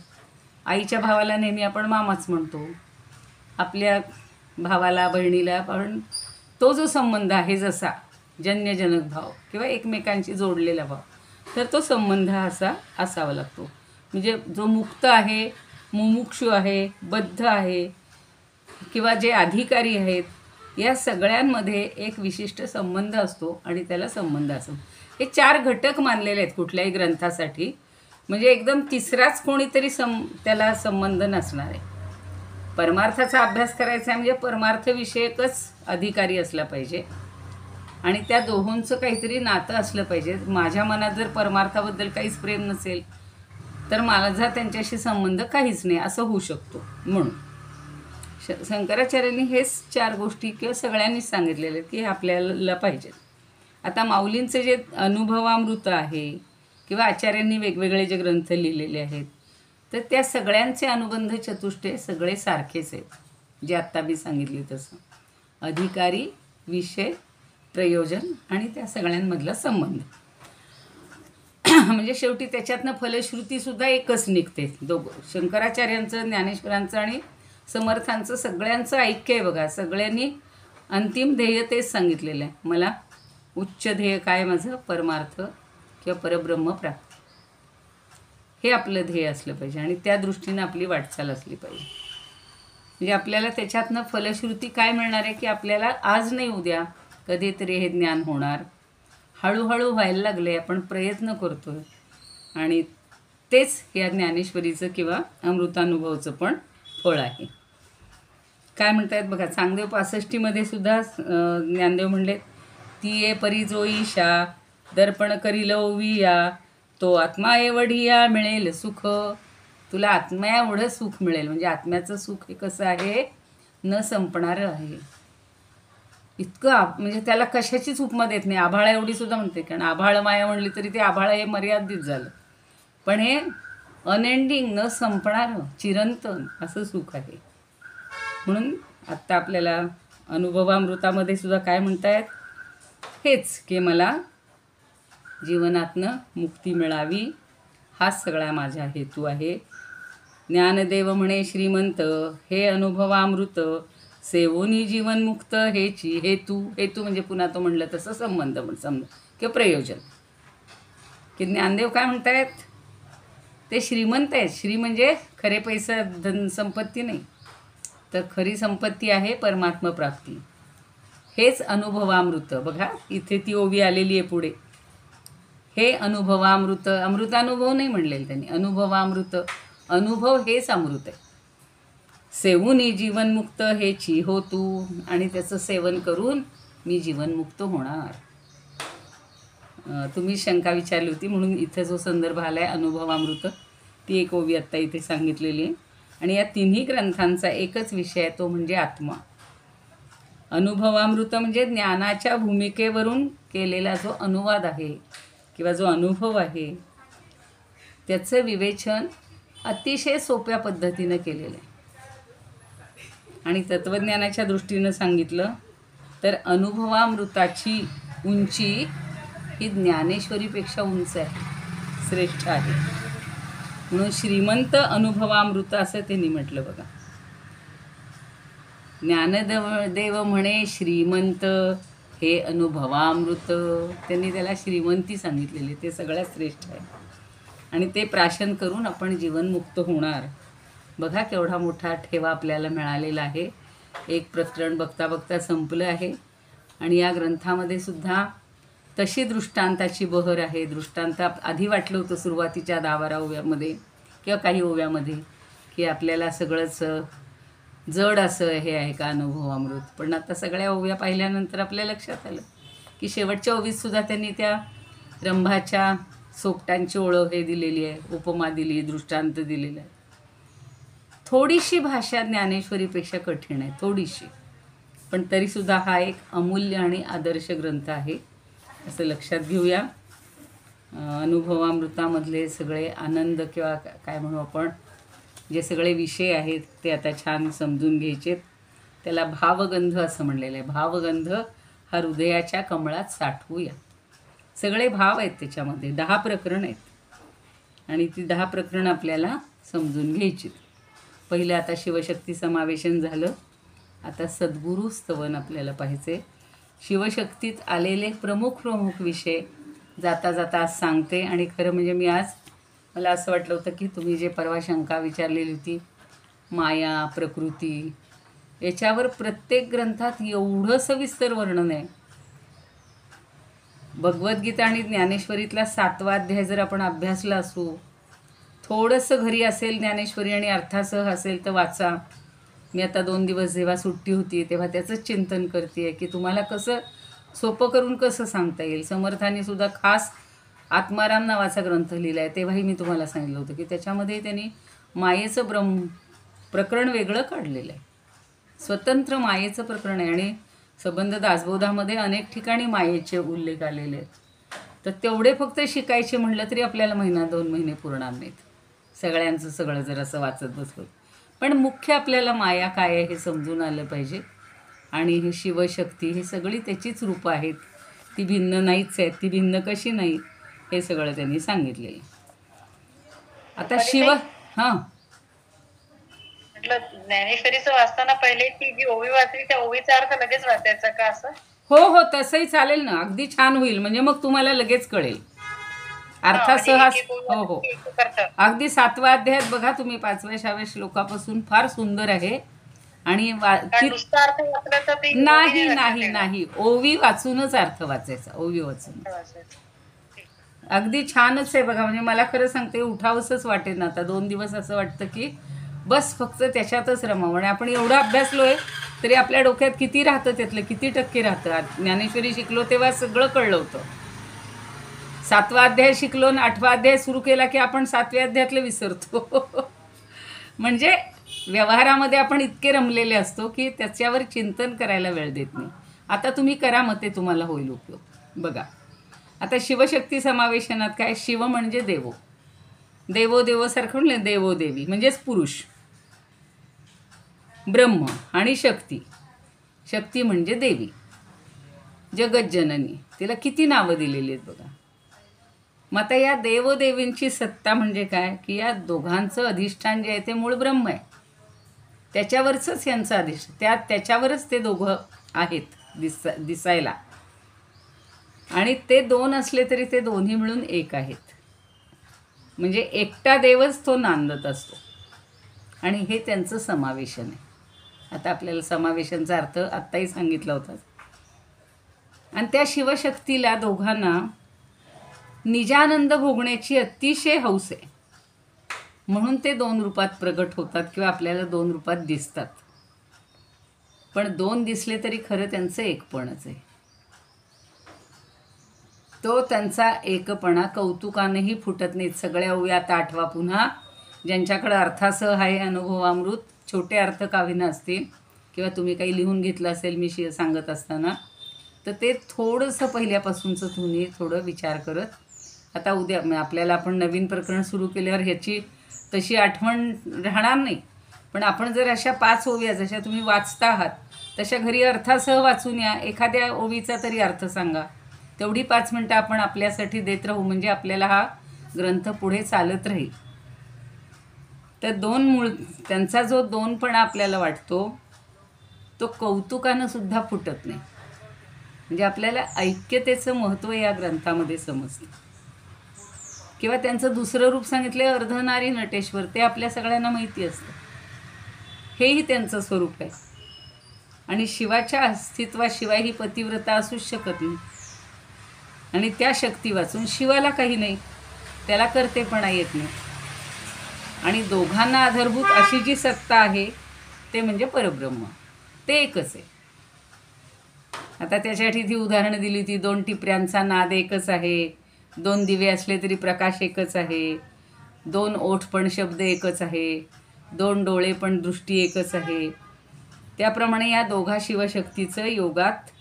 आईच्या भावाला नेहमी आपण मामाच म्हणतो, आपल्या भावाला बहिणीला, पण तो जो संबंध आहे जसा जन्यजनक भाव किंवा एकमेकांशी जोडलेला भाव, तर तो संबंध असावा लागतो. म्हणजे जो मुक्त आहे, मुमुक्षू आहे, बद्ध आहे, किंवा जे अधिकारी आहेत, या सगळ्यांमध्ये एक विशिष्ट संबंध असतो आणि त्याला संबंध असतो. हे 4 घटक मानलेले आहेत कुठल्याही ग्रंथासाठी म्हणजे एकदम तिसराच कोणीतरी त्याला संबंध नसणार आहे. परमार्थाचा अभ्यास करायचा आहे म्हणजे परमार्थविषयकच अधिकारी असला पाहिजे आणि त्या दोहोंचं काहीतरी नातं असलं पाहिजे. माझ्या मनात जर परमार्थाबद्दल काहीच प्रेम नसेल तर माझा त्यांच्याशी संबंध काहीच नाही असं होऊ शकतो. म्हणून शंकराचार्यांनी हेच 4 गोष्टी किंवा सगळ्यांनीच सांगितलेले आहेत की हे आपल्याला पाहिजेत. आता माऊलींचे जे अनुभवामृत आहे किंवा आचार्यांनी वेगवेगळे जे ग्रंथ लिहिलेले आहेत तर त्या सगळ्यांचे अनुबंध चतुष्टय सगळे सारखेच आहेत जे आत्ता मी सांगितले तसं. अधिकारी, विषय, प्रयोजन आणि त्या सगळ्यांमधला संबंध. म्हणजे शेवटी त्याच्यातनं फलश्रुतीसुद्धा एकच निघते. शंकराचार्यांचं, ज्ञानेश्वरांचं आणि समर्थांचं सगळ्यांचं ऐक्य आहे बघा. सगळ्यांनी अंतिम ध्येय तेच सांगितलेलं आहे. मला उच्च ध्येय काय माझं? परमार्थ किंवा परब्रह्म प्राप्ती. हे आपलं ध्येय असलं पाहिजे आणि त्या दृष्टीनं आपली वाटचाल असली पाहिजे. म्हणजे आपल्याला त्याच्यातनं फलश्रुती काय मिळणार आहे की आपल्याला आज नाही उद्या कधीतरी हे ज्ञान होणार. हळूहळू व्हायला लागले, आपण प्रयत्न करतो आहे आणि तेच या ज्ञानेश्वरीचं किंवा अमृतानुभवचं पण फळ आहे. काय म्हणतायत बघा, चांगदेव 65मध्ये सुद्धा ज्ञानदेव म्हणले, ती ये परी जो ईशा दर्पण करील ओविया, तो आत्मा एवढिया मिळेल सुख. तुला आत्म्या एवढं सुख मिळेल. म्हणजे आत्म्याचं सुख हे कसं आहे? न संपणारं आहे. इतकं म्हणजे त्याला कशाचीच उपमा देत नाही. आभाळा एवढी सुद्धा म्हणते, कारण आभाळ माया म्हणली तरी ते आभाळ हे मर्यादित झालं, पण हे अनएंडिंग, न संपणारं, चिरंतन असं सुख आहे. म्हणून आत्ता आपल्याला अनुभवामृतामध्ये सुद्धा काय म्हणतायत? हेच की मला जीवनातनं मुक्ती मिळावी, हाच सगळा माझा हेतू आहे. ज्ञानदेव म्हणे श्रीमंत, हे अनुभवामृत सेवोनी जीवनमुक्त हेची हेतू. हेतू म्हणजे पुन्हा तो म्हणलं तसं संबंध समजा किंवा प्रयोजन. की ज्ञानदेव काय म्हणतायत? ते श्रीमंत आहेत. श्री म्हणजे खरे पैसा धन संपत्ती नाही, तर खरी संपत्ती आहे परमात्मा प्राप्ती. हेच अनुभवामृत. बघा इथे ती ओवी आलेली आहे पुढे. हे अनुभवामृत, अमृतानुभव नाही म्हणलेलं त्यांनी, अनुभवामृत. अनुभव हेच अमृत आहे. सेवूनी जीवनमुक्त हेची हो तू, आणि त्याचं सेवन करून मी जीवनमुक्त होणार. तुम्ही शंका विचारली होती म्हणून इथं जो संदर्भ आला आहे अनुभवामृत, ती एक ओवी आत्ता इथे सांगितलेली आहे. आणि या तिन्ही ग्रंथांचा एकच विषय आहे, तो म्हणजे आत्मा. अनुभवामृत म्हणजे ज्ञानाच्या भूमिकेवरून केलेला जो अनुवाद आहे किंवा जो अनुभव आहे त्याचं विवेचन अतिशय सोप्या पद्धतीनं केलेलं आहे. आणि तत्त्वज्ञानाच्या दृष्टीनं सांगितलं तर अनुभवामृताची उंची ही ज्ञानेश्वरीपेक्षा उंच आहे, श्रेष्ठ आहे. म्हणून श्रीमंत अनुभवामृत असं त्यांनी म्हटलं बघा. ज्ञानदेव म्हणे श्रीमंत, हे अनुभवामृत. त्यांनी त्याला श्रीमंती सांगितलेली, ते सगळ्यात श्रेष्ठ आहे आणि ते प्राशन करून आपण जीवनमुक्त होणार. बघा केवढा मोठा ठेवा आपल्याला मिळालेला आहे. एक प्रकरण बघता बघता संपलं आहे आणि या ग्रंथामध्ये सुद्धा तशी दृष्टांताची बहर आहे. दृष्टांत आधी वाटलं होतं सुरुवातीच्या 10-12 ओव्यामध्ये किंवा काही ओव्यामध्ये की आपल्याला सगळंच जड असं हे आहे का अनुभवामृत, पण आता सगळ्या ओव्या पाहिल्यानंतर आपल्या लक्षात आलं की शेवटच्या ओवीतसुद्धा त्यांनी त्या रंभाच्या सोपटांची ओळख हे दिलेली आहे, उपमा दिली, दृष्टांत दिलेला आहे. थोडीशी भाषा ज्ञानेश्वरीपेक्षा कठीण आहे, थोडीशी, पण तरीसुद्धा हा एक अमूल्य आणि आदर्श ग्रंथ आहे असं लक्षात घेऊया. अनुभवामृतामधले सगळे आनंद किंवा काय म्हणू आपण, जे सगळे विषय आहेत ते आता छान समजून घ्यायचेत. त्याला भावगंध असं म्हणलेलं आहे. भावगंध हा हृदयाच्या कमळात साठवूया. सगळे भाव आहेत त्याच्यामध्ये. 10 प्रकरण आहेत आणि ती 10 प्रकरणं आपल्याला समजून घ्यायची. पहिलं आता शिवशक्ती समावेशन झालं, आता सद्गुरू स्तवन आपल्याला पाहिजे. शिवशक्तीत आलेले प्रमुख विषय जाता जाता आज सांगते. आणि खरं म्हणजे मी आज मला असं वाटलं होतं की तुम्ही जे परवा शंका विचारलेली होती माया, प्रकृती, याच्यावर प्रत्येक ग्रंथात एवढं सविस्तर वर्णन आहे. भगवद्गीता आणि ज्ञानेश्वरीतला 7वा अध्याय जर आपण अभ्यासला असू थोडंसं घरी असेल ज्ञानेश्वरी आणि अर्थासह असेल तर वाचा. मी आता 2 दिवस जेव्हा सुट्टी होती तेव्हा त्याचंच चिंतन करते आहे की तुम्हाला कसं सोपं करून कसं सांगता येईल. समर्थांनी सुद्धा खास आत्माराम नावाचा ग्रंथ लिहिला आहे, तेव्हाही मी तुम्हाला सांगितलं होतं की त्याच्यामध्ये त्यांनी मायेचं प्रकरण वेगळं काढलेलं आहे. स्वतंत्र मायेचं प्रकरण आहे आणि संबंध दासबोधामध्ये अनेक ठिकाणी मायेचे उल्लेख आलेले आहेत. तर तेवढे फक्त शिकायचे म्हटलं तरी आपल्याला 1-2 महिने पुरणार नाहीत, सगळ्यांचं सगळं जर असं वाचत बसलो. पण मुख्य आपल्याला माया काय आहे हे समजून आलं पाहिजे. आणि हे शिवशक्ती ही सगळी त्याचीच रूपं आहेत, ती भिन्न नाहीच आहेत. ती भिन्न कशी नाही हे सगळं त्यांनी सांगितलेलं. आता शिव हां म्हटलं ज्ञानेश्वरीचं वाचताना पहिले ती जी ओवी वाचली त्या ओवीचा अर्थ लगेच वाचायचा का असं? हो हो, तसंही चालेल ना, अगदी छान होईल. म्हणजे मग तुम्हाला लगेच कळेल अर्थासह. हो हो, अगदी 7व्या अध्यायात बघा तुम्ही 5व्या-6व्या श्लोकापासून फार सुंदर आहे. आणि नुसता अर्थ वाचला तर ते नाही नाही नाही, ओवी वाचूनच अर्थ वाचायचा, ओवी वाचून. अगदी छानच आहे बघा. म्हणजे मला खरं सांगते उठावंसंच वाटेल ना आता 2 दिवस. असं वाटतं की बस फक्त त्याच्यातच रमावं. आणि आपण एवढं अभ्यासलो आहे तरी आपल्या डोक्यात किती राहतं, त्यातलं किती टक्के राहतं. ज्ञानेश्वरी शिकलो तेव्हा सगळं कळलं होतं. 7वा अध्याय शिकलो आणि 8वा अध्याय सुरू केला की आपण 7व्या अध्यायातलं विसरतो. म्हणजे व्यवहारामध्ये आपण इतके रमलेले असतो की त्याच्यावर चिंतन करायला वेळ देत नाही. आता तुम्ही करा, मग ते तुम्हाला होईल उपयोग. बघा आता शिवशक्ती समावेशनात काय, शिव म्हणजे देवो, देवो देवसारखं म्हणलं, देवो देवी म्हणजेच पुरुष, ब्रह्म आणि शक्ती. शक्ती म्हणजे देवी, जगज्जननी. तिला किती नावं दिलेली आहेत बघा. मग आता या देवदेवींची सत्ता म्हणजे काय की या दोघांचं अधिष्ठान जे आहे ते मूळ ब्रह्म आहे, त्याच्यावरचंच यांचं अधिष्ठान, त्याच्यावरच ते दोघं आहेत दिसायला. आणि ते 2 असले तरी ते दोन्ही मिळून एक आहेत. म्हणजे एकटा देवच तो नांदत असतो. आणि हे त्यांचं समावेशन आहे. आता आपल्याला समावेशनचा अर्थ आत्ताही सांगितला होता. आणि त्या शिवशक्तीला दोघांना निजानंद भोगण्याची अतिशय हौस आहे, म्हणून ते 2 रूपात प्रगट होतात किंवा आपल्याला 2 रूपात दिसतात. पण 2 दिसले तरी खरं त्यांचं एकपणच आहे. तो त्यांचा एकपणा कौतुकानेही फुटत नाहीत. सगळ्या ओव्या आता आठवा पुन्हा. ज्यांच्याकडं अर्थासह आहे अनुभवामृत, छोटे अर्थ काव्यनं असतील किंवा तुम्ही काही लिहून घेतलं असेल मी सांगत असताना, तर ते थोडंसं पहिल्यापासूनचं तुम्ही थोडं विचार करत. आता उद्या आपल्याला आपण नवीन प्रकरण सुरू केल्यावर ह्याची तशी आठवण राहणार नाही. पण आपण जर अशा 5 ओव्या जशा तुम्ही वाचता आहात तशा घरी अर्थासह वाचून या. एखाद्या ओवीचा तरी अर्थ सांगा. तेवढी 5 मिनटं आपण आपल्यासाठी देत राहू, म्हणजे आपल्याला हा ग्रंथ पुढे चालत राहील. तर 2 त्यांचा जो 2पणा आपल्याला वाटतो तो कौतुकानं सुद्धा फुटत नाही. म्हणजे आपल्याला ऐक्यतेचं महत्त्व या ग्रंथामध्ये समजतं. किंवा त्यांचं दुसरं रूप सांगितलं अर्धनारी नटेश्वर, ते आपल्या सगळ्यांना माहिती असतं. हेही त्यांचं स्वरूप आहे. आणि शिवाच्या अस्तित्वाशिवाय ही पतिव्रता असूच शकत नाही. आणि त्या शक्ती वाचून शिवाला काही नाही, त्याला करतेपणा येत नाही. आणि दोघांना आधारभूत अशी जी सत्ता आहे ते म्हणजे परब्रह्म, ते एकच आहे. आता त्याच्यासाठी ती उदाहरणं दिली ती 2 टिपऱ्यांचा नाद एकच आहे, 2 दिवे असले तरी प्रकाश एकच आहे, 2 ओठ पण शब्द एकच आहे, 2 डोळे पण दृष्टी एकच आहे. त्याप्रमाणे या दोघा शिवशक्तीचं योगात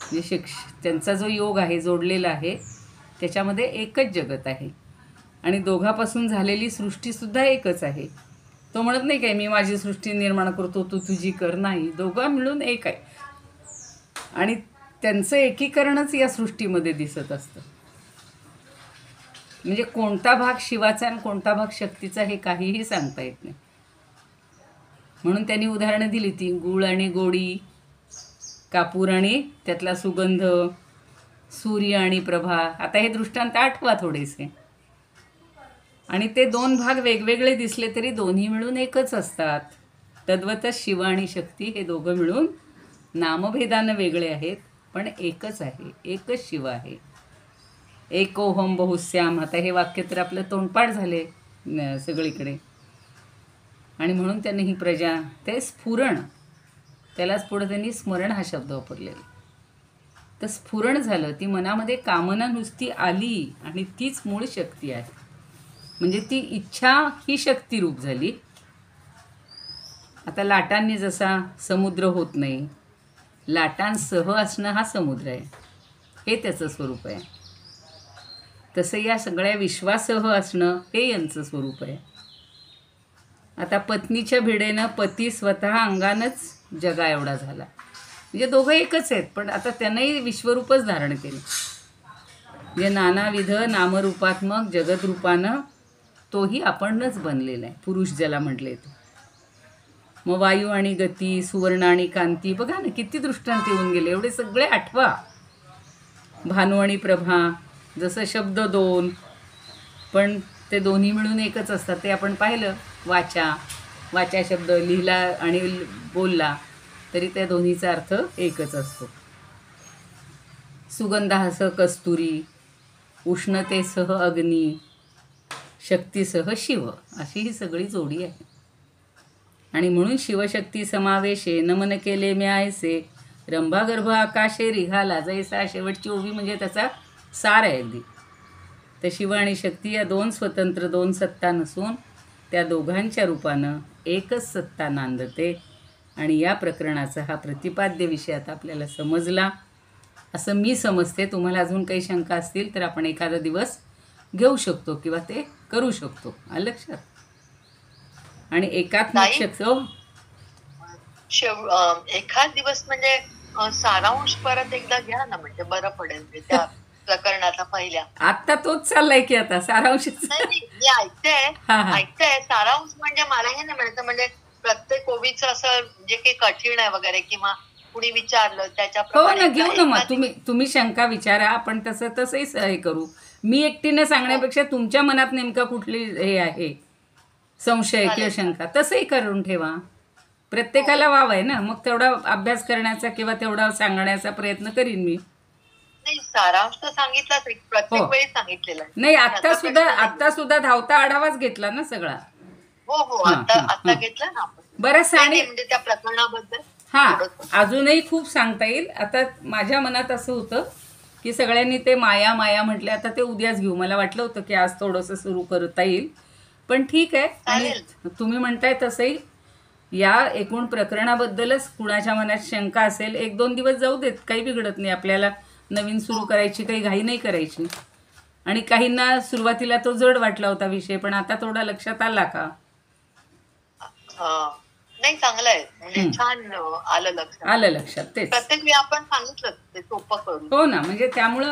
म्हणजे त्यांचा जो योग आहे जोडलेला आहे त्याच्यामध्ये एकच जगत आहे. आणि दोघापासून झालेली सृष्टीसुद्धा एकच आहे. तो म्हणत नाही काय मी माझी सृष्टी निर्माण करतो तू तुझी कर, नाही, दोघं मिळून एक आहे. आणि त्यांचं एकीकरणच या सृष्टीमध्ये दिसत असतं. म्हणजे कोणता भाग शिवाचा आणि कोणता भाग शक्तीचा हे काहीही सांगता येत नाही. म्हणून त्यांनी उदाहरणं दिली ती गूळ आणि गोडी, कापूर आणि त्यातला सुगंध, सूर्य आणि प्रभा. आता हे दृष्टांत आठवा थोडेसे. आणि ते 2 भाग वेगवेगळे दिसले तरी दोन्ही मिळून एकच असतात. तद्वतच शिव आणि शक्ती हे दोघं मिळून नामभेदानं वेगळे आहेत पण एकच आहे, एकच शिव आहे. एकोहम बहुश्याम. आता हे वाक्य तर आपलं तोंडपाठ झाले. सगळीकडे. आणि म्हणून त्यांनी ही प्रजा, ते स्फुरण, त्यालाच पुढं त्यांनी स्मरण हा शब्द वापरलेला. तर स्फुरण झालं, ती मनामध्ये कामना नुसती आली आणि तीच मूळ शक्ती आहे. म्हणजे ती इच्छा ही शक्ती रूप झाली. आता लाटांनी जसा समुद्र होत नाही, लाटांसह असणं हा समुद्र आहे, हे त्याचं स्वरूप आहे. तसं या सगळ्या विश्वासह असणं हे यांचं स्वरूप आहे. आता पत्नीच्या भिडेनं पती स्वतः अंगानंच जगा एवढा झाला. म्हणजे दोघं एकच आहेत, पण आता त्यानंही विश्वरूपच धारण केलं. म्हणजे नानाविध नामरूपात्मक जगदरूपानं तोही आपणच बनलेला आहे, पुरुष ज्याला म्हटले ते. मग वायू आणि गती, सुवर्ण आणि कांती, बघा ना किती दृष्टांत येऊन गेले, एवढे सगळे आठवा. भानू आणि प्रभा, जसं शब्द दोन, पण ते दोन्ही मिळून एकच असतात, ते आपण पाहिलं. वाचा शब्द लिहिला आणि बोलला तरी त्या दोन्हीचा अर्थ एकच असतो. सुगंधासह कस्तुरी, उष्णतेसह अग्नी, शक्तीसह शिव, अशी ही सगळी जोडी आहे. आणि म्हणून शिवशक्ती समावेशे नमन केले म्यायसे, रंभागर्भ आकाशे रिघाला जैसा. शेवटची ओवी म्हणजे त्याचा सार आहे अगदी. तर शिव आणि शक्ती या दोन स्वतंत्र, दोन सत्ता नसून त्या दोघांच्या रूपानं एकच सत्ता नांदते. आणि या प्रकरणाचा हा प्रतिपाद्य विषय आता आपल्याला समजला असं मी समजते. तुम्हाला अजून काही शंका असतील तर आपण एखादा दिवस घेऊ शकतो किंवा ते करू शकतो. आलं लक्षात? आणि एकात्मिक शक्ती एखाद दिवस म्हणजे सारांश परत एकदा घ्या ना, म्हणजे बरं पडेल त्या प्रकरणाचा पहिल्या. आता तोच चाललाय की आता सारांश. नाही, मी ऐकतेय सारांश म्हणजे मला हे नाही म्हणायचं, म्हणजे प्रत्येक ओवीचं असं जे काही कठीण आहे वगैरे किंवा कुणी विचारलं त्याच्या हो ना, घेऊ ना. मग तुम्ही शंका विचारा, आपण तसंही हे करू. मी एकटीने सांगण्यापेक्षा तुमच्या मनात नेमका कुठली हे आहे संशय किंवा शंका, तसंही करून ठेवा. प्रत्येकाला वाव आहे ना, मग तेवढा अभ्यास करण्याचा किंवा तेवढा सांगण्याचा प्रयत्न करीन मी. नाही, सारांश तर सांगितलाच, प्रत्येक वेळी सांगितलेला नाही. आता सुद्धा धावता आढावाच घेतला ना सगळा. हो, आता घेतला ना आपण. बरं, म्हणजे त्या प्रकरणाबद्दल अजूनही खूप सांगता येईल. आता माझ्या मनात असं होतं की सगळ्यांनी ते माया म्हटले, आता ते उद्याच घेऊ. मला वाटलं होतं की आज थोडंसं सुरू करता येईल, पण ठीक आहे. आणि तुम्ही म्हणताय तसंही या एकूण प्रकरणाबद्दलच कुणाच्या मनात शंका असेल, 1-2 दिवस जाऊ देत, काही बिघडत नाही. आपल्याला नवीन सुरू करायची काही घाई नाही करायची. आणि काहींना सुरुवातीला तो जड वाटला होता विषय, पण आता थोडा लक्षात आला का? नाही, चांगलं आहे, म्हणजे छान आलं लक्षात. तेच प्रत्येक वेळी आपण सांगितलं ते सोपं करून. हो ना, म्हणजे त्यामुळं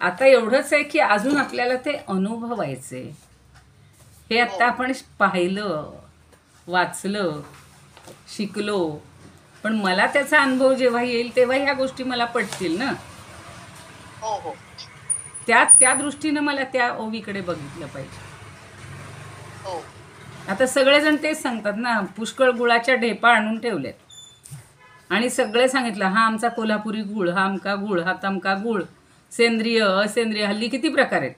आता एवढंच आहे की अजून आपल्याला ते अनुभवायचे. हे आता आपण पाहिलं, वाचलं, शिकलो, पण मला त्याचा अनुभव जेव्हा येईल तेव्हा ह्या गोष्टी मला पटतील ना. हो, त्या दृष्टीनं मला त्या ओवीकडे बघितलं पाहिजे. हो. आता सगळेजण तेच सांगतात ना, पुष्कळ गुळाच्या ढेपा आणून ठेवल्यात आणि सगळे सांगितलं, हा आमचा कोल्हापुरी गुळ, हा अमका गुळ, हा तमका गुळ, सेंद्रिय असेंद्रिय, हल्ली किती प्रकार आहेत.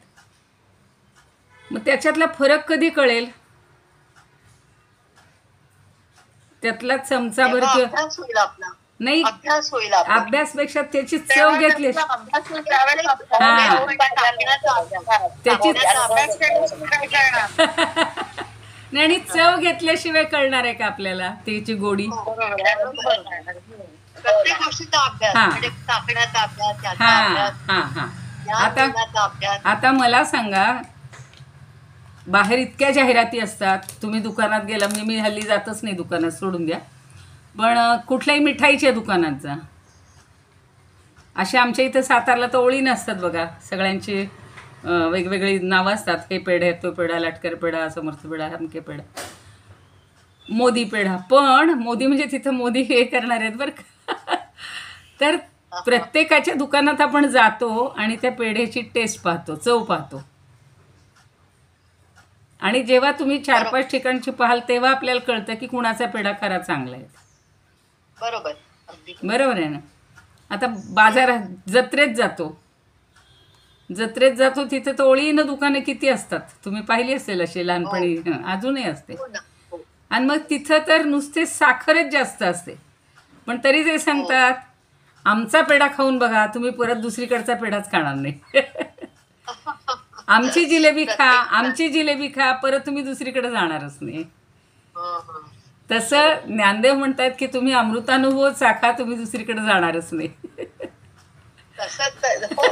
मग त्याच्यातला फरक कधी कळेल? त्यातला चमचाभर नाही, अभ्यासपेक्षा त्याची चव घेतली, नाही, आणि चव घेतल्याशिवाय कळणार आहे का आपल्याला त्याची गोडी? आता मला सांगा, बाहेर इतक्या जाहिराती असतात, तुम्ही दुकानात गेला, म्हणजे मी हल्ली जातच नाही दुकानात, सोडून द्या, पण कुठल्याही मिठाईच्या दुकानात जा, असे आमच्या इथं सातारला तर ओळी नसतात बघा, सगळ्यांची वेगवेगळी नावं असतात. हे पेढा, तो पेढा, लाटकर पेढा, समर्थ पेढा, हमके पेढा, मोदी पेढा. पण मोदी म्हणजे तिथं मोदी हे करणार आहेत बरं का. तर प्रत्येकाच्या दुकानात आपण जातो आणि त्या पेढ्याची टेस्ट पाहतो, चव पाहतो, आणि जेव्हा तुम्ही 4-5 ठिकाणची पाहाल तेव्हा आपल्याला कळतं की कुणाचा पेढा खरा चांगला आहे. बरोबर आहे ना. आता बाजारात जत्रेत जातो, जत्रेत जातो तिथे तोळीनं दुकानं किती असतात, तुम्ही पाहिली असेल अशी लहानपणी. अजूनही असते. हो ना. हो. आणि मग तिथं तर नुसते साखरच जास्त असते, पण तरी ते सांगतात आमचा पेढा खाऊन बघा, तुम्ही परत दुसरीकडचा पेढाच खाणार नाही. आमची जिलेबी खा, आमची जिलेबी खा, परत तुम्ही दुसरीकडे जाणारच नाही. हं, हं. तसं ज्ञानदेव म्हणतात की तुम्ही अमृतानुभव चाखा, तुम्ही दुसरीकडे जाणारच नाही. तसंच आहे. हो.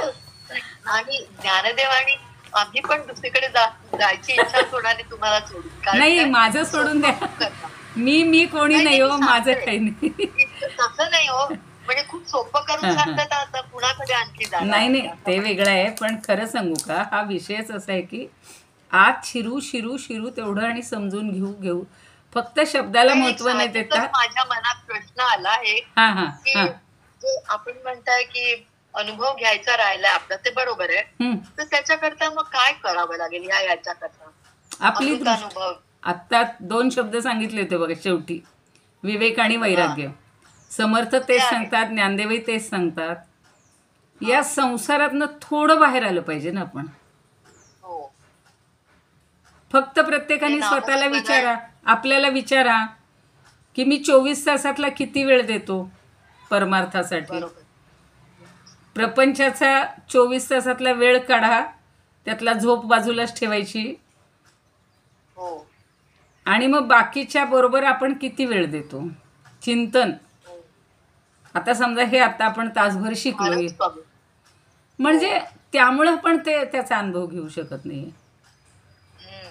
आणि ज्ञानदेव आणि आम्ही पण दुसरीकडे जायची इच्छा सोडाने तुम्हाला सोडून, कारण नाही, काय माझं सोडून द्या. सोपं खूप करतात. मी कोणी नाही, नाही नाही, हो, मी माझं सांगते. काही नाही. तसं नाही हो, म्हणजे खूप सोपं करून हां, हां. सांगतात, आता कुणाकडे आणखी जाणार नाही आहे नाही, असं ते पण. वेगळं आहे. पण खरं सांगू का, हा विषयच असा आहे की आत शिरू शिरू शिरू तेवढं आणि समजून घेऊ घेऊ, फक्त शब्दाला नाही, महत्व नाही साहजिकच देता. माझ्या मनात प्रश्न आला आहे हां हां की हां. जे आपण म्हणताय की अनुभव घ्यायचा राहिला आपला, ते बरोबर आहे. हं. तर त्याच्याकरता मग काय करावं लागेल याच्याकरता? आपली दृष्टी, अमृतानुभव. आत्ता 2 शब्द सांगितले होते बघा शेवटी, विवेक आणि हा, वैराग्य. समर्थ ते तेच आहे. सांगतात, ज्ञानदेवही तेच सांगतात. या संसारातनं थोडं बाहेर आलं पाहिजे ना आपण. हो. फक्त ते प्रत्येकाने स्वतःला नामस्मरण. विचारा, आपल्याला विचारा की मी 24 तासातला किती वेळ देतो परमार्थासाठी. बरोबर. प्रपंचाचा 24 तासातला वेळ काढा, त्यातला झोप बाजूलाच ठेवायची, हो. आणि मग बाकीच्या बरोबर आपण किती वेळ देतो. चिंतन. हो. आता समजा हे आता आपण तासभर शिकलोय, फारच कमी. म्हणजे त्यामुळं पण त्याचा अनुभव घेऊ शकत नाही. हम्म.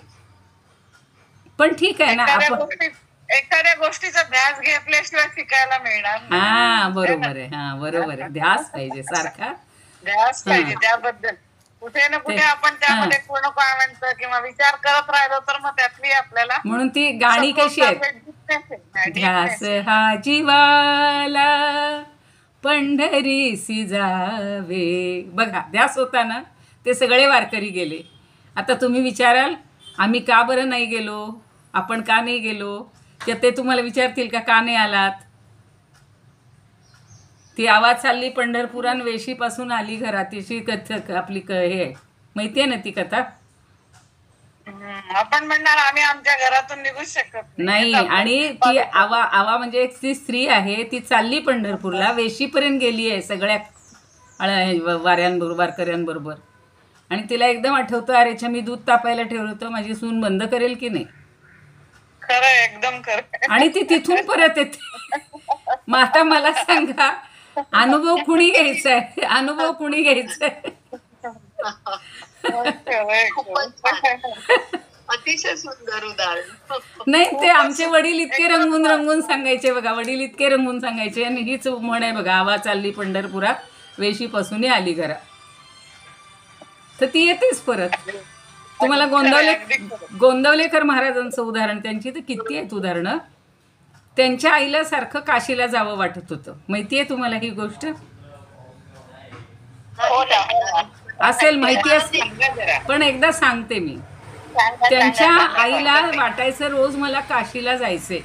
पण ठीक आहे ना आपण. एखाद्या गोष्टीचा ध्यास घेतल्याशिवाय शिकायला मिळणार नाही. हा बरोबर आहे, हा बरोबर आहे. ध्यास पाहिजे सारखा. ध्यास पाहिजे हा. त्याबद्दल. कुठे ना कुठे ते- आपण त्यामध्ये पूर्ण काय म्हणतो किंवा विचार करत राहिलो तर मग त्यातली आपल्याला म्हणून ती गाणी कशी आहेत, ध्यास हा जीवाला पंढरीसी जावे. बघा, ध्यास होता ना, ते सगळे वारकरी गेले. आता तुम्ही विचाराल आम्ही का बरं नाही गेलो, आपण का नाही गेलो, तर ते तुम्हाला विचारतील का नाही आलात. ती आवाज चालली पंढरपुरान वेशीपासून आली घरात, तिची कथा आपली हे आहे, माहिती आहे ना ती कथा. आपण म्हणणार आम्ही आमच्या घरातून निघू शकत नाही, आणि ती आवा म्हणजे एक ती स्त्री आहे, ती चालली पंढरपूरला, वेशीपर्यंत गेली आहे सगळ्या वाऱ्यांबरोबर वारकऱ्यांबरोबर, आणि तिला एकदम आठवतं, अरेच्या मी दूध तापायला ठेवलं होतं, माझी सून बंद करेल की नाही. खरं, एकदम खरं. आणि ती तिथून परत येते. मग आता मला सांगा, अनुभव कुणी घ्यायचा आहे, अनुभव कुणी घ्यायचा आहे. खूपच छान. अतिशय सुंदर उदाहरण. नाही, ते आमचे वडील इतके रंगून रंगून सांगायचे बघा, वडील इतके रंगून सांगायचे. आणि हीच म्हण आहे बघा, आवा चालली पंढरपुरात वेशीपासून आली घरा, तर ती येतेच परत. तुम्हाला गोंदवलेकर महाराजांचं उदाहरण, त्यांची तर किती आहेत उदाहरणं. त्यांच्या आईला सारखं काशीला जावं वाटत होतं, माहिती आहे तुम्हाला ही गोष्ट? असेल, माहिती असेल, पण एकदा सांगते मी. त्यांच्या आईला वाटायचं रोज मला काशीला जायचे,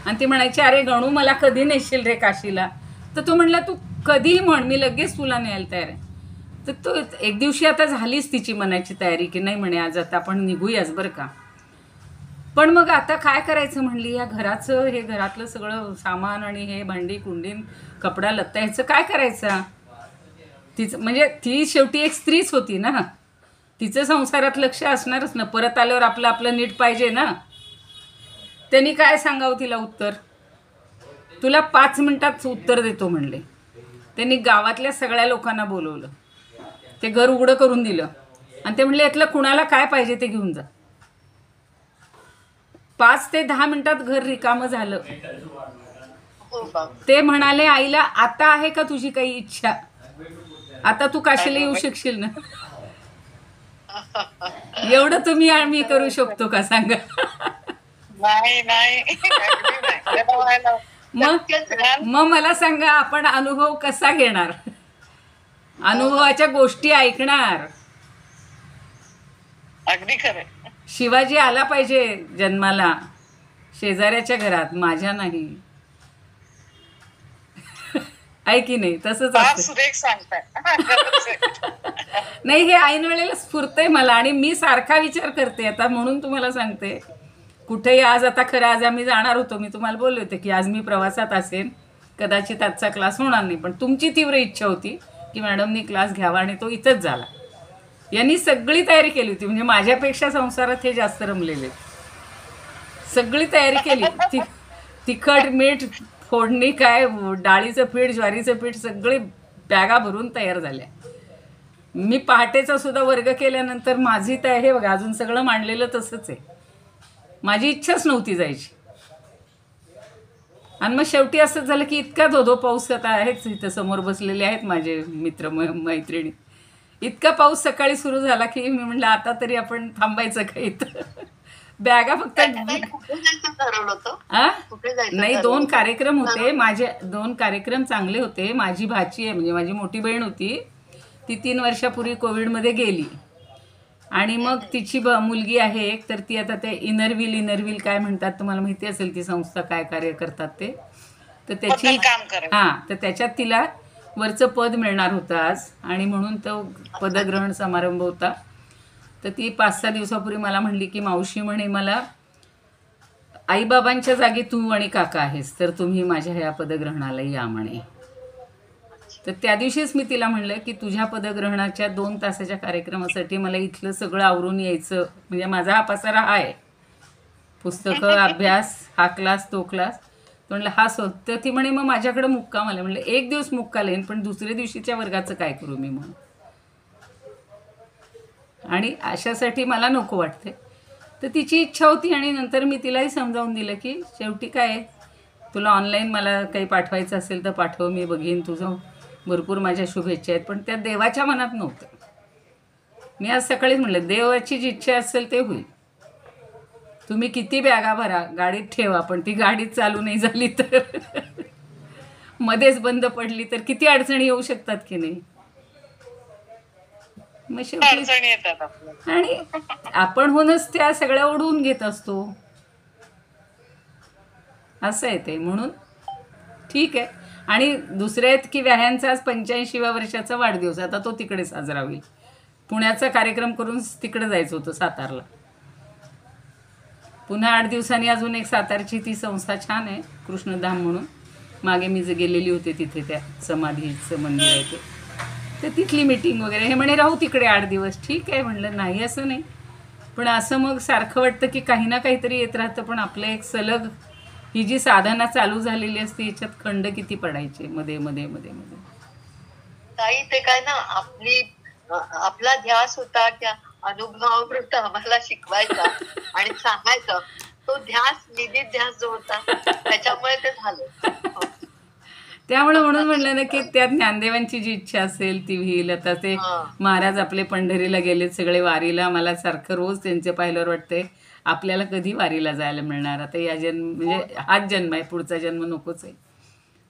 आणि ती म्हणायची अरे गणू मला कधी नेशील रे काशीला. तर तो म्हणला तू कधीही म्हण, मी लगेच तुला न्यायला तयार आहे. तर तो एक दिवशी आता झालीच तिची मनाची तयारी की नाही म्हणे आज आता आपण निघूयाच बरं का. पण मग आता काय करायचं म्हणली, या घराचं हे घरातलं सगळं सामान आणि हे भांडी कुंडीन कपडा लत्ता ह्याचं काय करायचं. तिचं म्हणजे ती शेवटी एक स्त्रीच होती ना, तिचं संसारात लक्ष असणारच ना, परत आल्यावर आपलं आपलं नीट पाहिजे ना. त्यांनी काय सांगावं तिला उत्तर, तुला 5 मिनिटात उत्तर देतो म्हणले. त्यांनी गावातल्या सगळ्या लोकांना बोलवलं, ते घर उघडं करून दिलं, आणि ते म्हणले यातलं कुणाला काय पाहिजे ते घेऊन जा. 5 ते 10 मिनिटात घर रिकामं झालं. ते म्हणाले आईला आता आहे का तुझी काही इच्छा, आता तू काशीला येऊ शकशील ना. एवढं तुम्ही आम्ही करू शकतो का सांगा. नाही नाही. मग मला सांगा, आपण अनुभव कसा घेणार, अनुभवाच्या गोष्टी ऐकणार. अगदी खरं. शिवाजी आला पाहिजे जन्माला शेजाऱ्याच्या घरात, माझ्या नाही. आहे की नाही, तसंच असतं. सुरेख सांगताय. नाही, हे ऐन वेळेला स्फुरतंय मला आणि मी सारखा विचार करते आता, म्हणून तुम्हाला सांगते. कुठेही आज आता खरं आज आम्ही जाणार होतो, मी तुम्हाला बोलले होते की आज मी प्रवासात असेन, कदाचित आजचा क्लास होणार नाही, पण तुमची तीव्र इच्छा होती की मॅडमनी क्लास घ्यावा आणि तो इथंच झाला. यांनी सगळी तयारी केली होती, म्हणजे माझ्यापेक्षा संसारात हे जास्त रमलेले. सगळी तयारी केली, तिखट मीठ फोडणी काय, डाळीचं पीठ ज्वारीचं पीठ सगळी बॅगा भरून तयार झाल्या. मी पहाटेचा सुद्धा वर्ग केल्यानंतर माझी तयारी हे बघा अजून सगळं मांडलेलं तसंच आहे. माझी इच्छाच नव्हती जायची. आणि मग शेवटी असंच झालं की इतका धोधो पाऊस, आता आहेच इथं समोर बसलेले आहेत माझे मित्र मैत्रिणी, इतका पाऊस सकाळी सुरू झाला की मी म्हटलं आता तरी आपण थांबायचं का इथं. बॅगा फक्त नाही, 2 कार्यक्रम होते माझे, 2 कार्यक्रम चांगले होते. माझी भाची आहे म्हणजे माझी मोठी बहीण होती, ती 3 वर्षापूर्वी कोविडमध्ये गेली आणि मग तिची मुलगी आहे एक, तर ती आता ते इनरव्हील काय म्हणतात तुम्हाला माहिती असेल ती संस्था काय कार्य करतात ते, तर त्याची हां, तर त्याच्यात तिला वरचं पद मिळणार होतं आज आणि म्हणून तो पदग्रहण समारंभ होता. तर ती 5-6 दिवसापूर्वी मला म्हणली की मावशी म्हणे मला आईबाबांच्या जागी तू आणि काका आहेस, तर तुम्ही माझ्या ह्या पदग्रहणाला या म्हणे. तर त्या दिवशीच मी तिला म्हणलं की तुझ्या पदग्रहणाच्या 2 तासाच्या कार्यक्रमासाठी मला इथलं सगळं आवरून यायचं, म्हणजे माझा हा पसारा हा आहे, पुस्तकं, अभ्यास, हा क्लास तो क्लास. म्हणलं हा तर ती म्हणे मग माझ्याकडं मुक्काम आलं. म्हणलं 1 दिवस मुक्काल येईन, पण दुसऱ्या दिवशीच्या वर्गाचं काय करू मी म्हणून, आणि अशासाठी मला नको वाटते. तर तिची इच्छा होती आणि नंतर मी तिलाही समजावून दिलं की शेवटी काय, तुला ऑनलाईन मला काही पाठवायचं असेल तर पाठव, मी बघीन, तुझं भरपूर माझ्या शुभेच्छा आहेत, पण त्या देवाच्या मनात नव्हतं. मी आज सकाळीच म्हटलं देवाची जी इच्छा असेल ते होईल. तुम्ही किती बॅगा भरा, गाडीत ठेवा, पण ती गाडीत चालू नाही झाली तर मध्येच बंद पडली तर किती अडचणी येऊ शकतात की नाही. मग शेवटी आणि आपण होऊनच त्या सगळ्या ओढवून घेत असतो, असं आहे ते. म्हणून ठीक आहे. आणि दुसरे आहेत की व्याह्यांचा आज 85व्या वर्षाचा वाढदिवस, आता तो तिकडे साजरा होईल. पुण्याचा कार्यक्रम करून तिकडे जायचं होतं सातारला. पुन्हा 8 दिवसांनी अजून एक सातारची ती संस्था छान आहे कृष्णधाम म्हणून, मागे मी जे गेलेली होते तिथे त्या समाधीचं मंदिर आहे ते, तर तिथली मीटिंग वगैरे. हे म्हणे राहू तिकडे 8 दिवस. ठीक आहे म्हणलं, नाही असं नाही, पण असं मग सारखं वाटतं की काही ना काहीतरी येत राहतं, पण आपलं एक सलग ही जी साधना चालू झालेली असते याच्यात खंड किती पडायचे मध्ये मध्ये मध्ये मध्ये. ताई ते काय ना, आपला ध्यास होता त्या अनुभवावृत्त आम्हाला शिकवायचा आणि सांगायचं, तो ध्यास निधी ध्यास जो होता त्याच्यामुळे ते झालं. त्यामुळे म्हणून म्हणलं ना की त्या ज्ञानदेवांची जी इच्छा असेल ती होईल. आता ते महाराज आपले पंढरीला गेलेत सगळे वारीला, मला सारखं रोज त्यांचे पाहिल्यावर वाटतंय आपल्याला कधी वारीला जायला मिळणार. आता या जन्म म्हणजे हाच जन्म आहे, पुढचा जन्म नकोच आहे.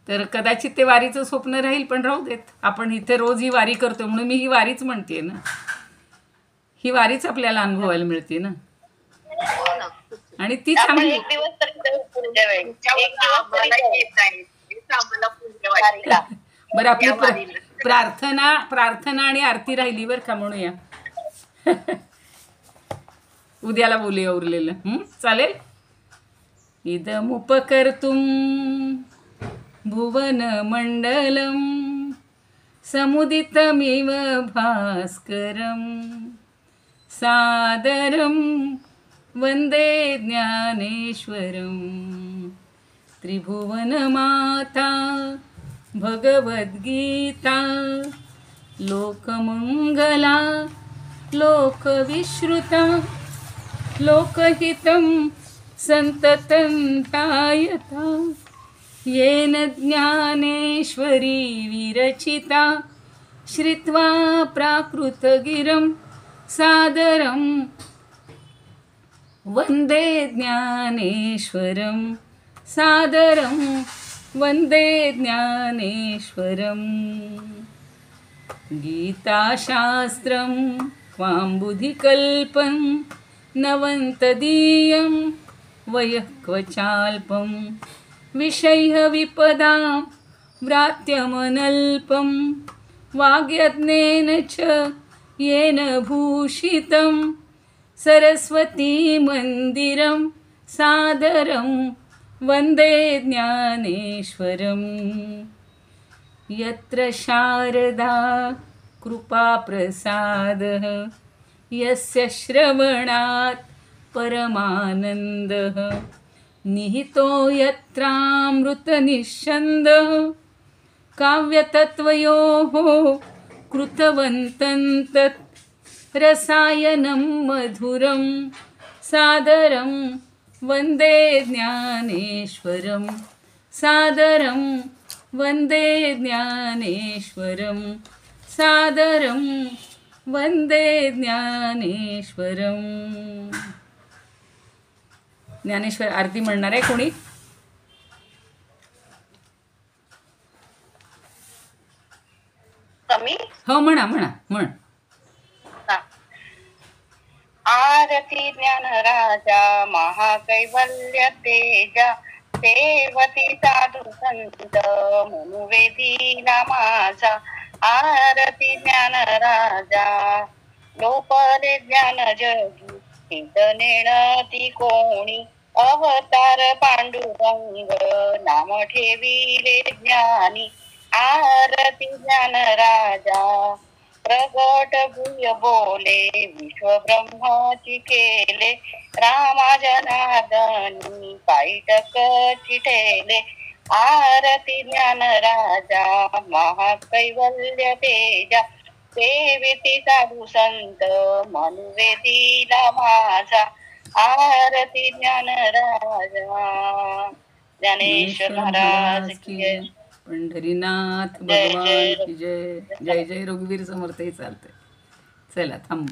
तर कदाचित ते वारीचं स्वप्न राहील, पण राहू देत. आपण इथे रोज ही वारी करतो म्हणून मी ही वारीच म्हणते ना, ही वारीच आपल्याला अनुभवायला मिळते ना, आणि तीच आम्ही बरं. आपली प्रार्थना आणि आरती राहिली बरं का, म्हणूया उद्याला बोलूया उरलेलं. चालेल. इदमुपकर्तुं भुवन मंडलम समुदितमिव भास्करम सादरम वंदे ज्ञानेश्वरम. त्रिभुवनमाता भगवद्गीता लोकमंगला लोकविश्रुता लोकहितं संततं ध्यायता येन ज्ञानेश्वरी विरचिता श्रुत्वा प्राकृतगिरं सादरं वन्दे ज्ञानेश्वरं सादरं वन्दे ज्ञानेश्वरं. गीताशास्त्रं क्वाम्बुधिकल्पं नवन्तदीयं वयः क्वचाल्पं विषय्य विपदां व्रात्यमनल्पं वाग्यज्ञेन च येन भूषितं सरस्वती मंदिरं सादरं वन्दे ज्ञानेश्वरम् यत्र शारदा कृपाप्रसादः यस्य श्रवणात् परमानन्दः निहितो यत्रामृतनिःस्यन्दः काव्यतत्त्वयोः कृतवन्तं तत् रसायनं मधुरं सादरं वन्दे ज्ञानेश्वरं सादरं वन्दे ज्ञानेश्वरं सादरं वन्दे ज्ञानेश्वरं. ज्ञानेश्वर आरती म्हणणार आहे कोणी? कमी हो म्हणा म्हणा म्हण. हा. आरती ज्ञान राजा महाकैवल्य तेजा सेवती साधू संत मनुवेदीला माझा. आरती ज्ञान राजा लोपले ज्ञान जगी हित नेणती कोणी. अवतार पांडुरंग नाम ठेविले ज्ञानी. आरती ज्ञान राजा प्रगट भूय बोले विश्व ब्रह्माची केले. रामा जनार्दनी पायटक चिठेले. आरती ज्ञान राजा महाकैवल्य तेजा सेविती साधू संत मनुवेदीला माझा. आरती ज्ञान राजा. ज्ञानेश्वर महाराज की जय. पंढरीनाथ जय भगवान जय की जय. जय जय रघुवीर समर्थ. हे चालतंय. चला थांब.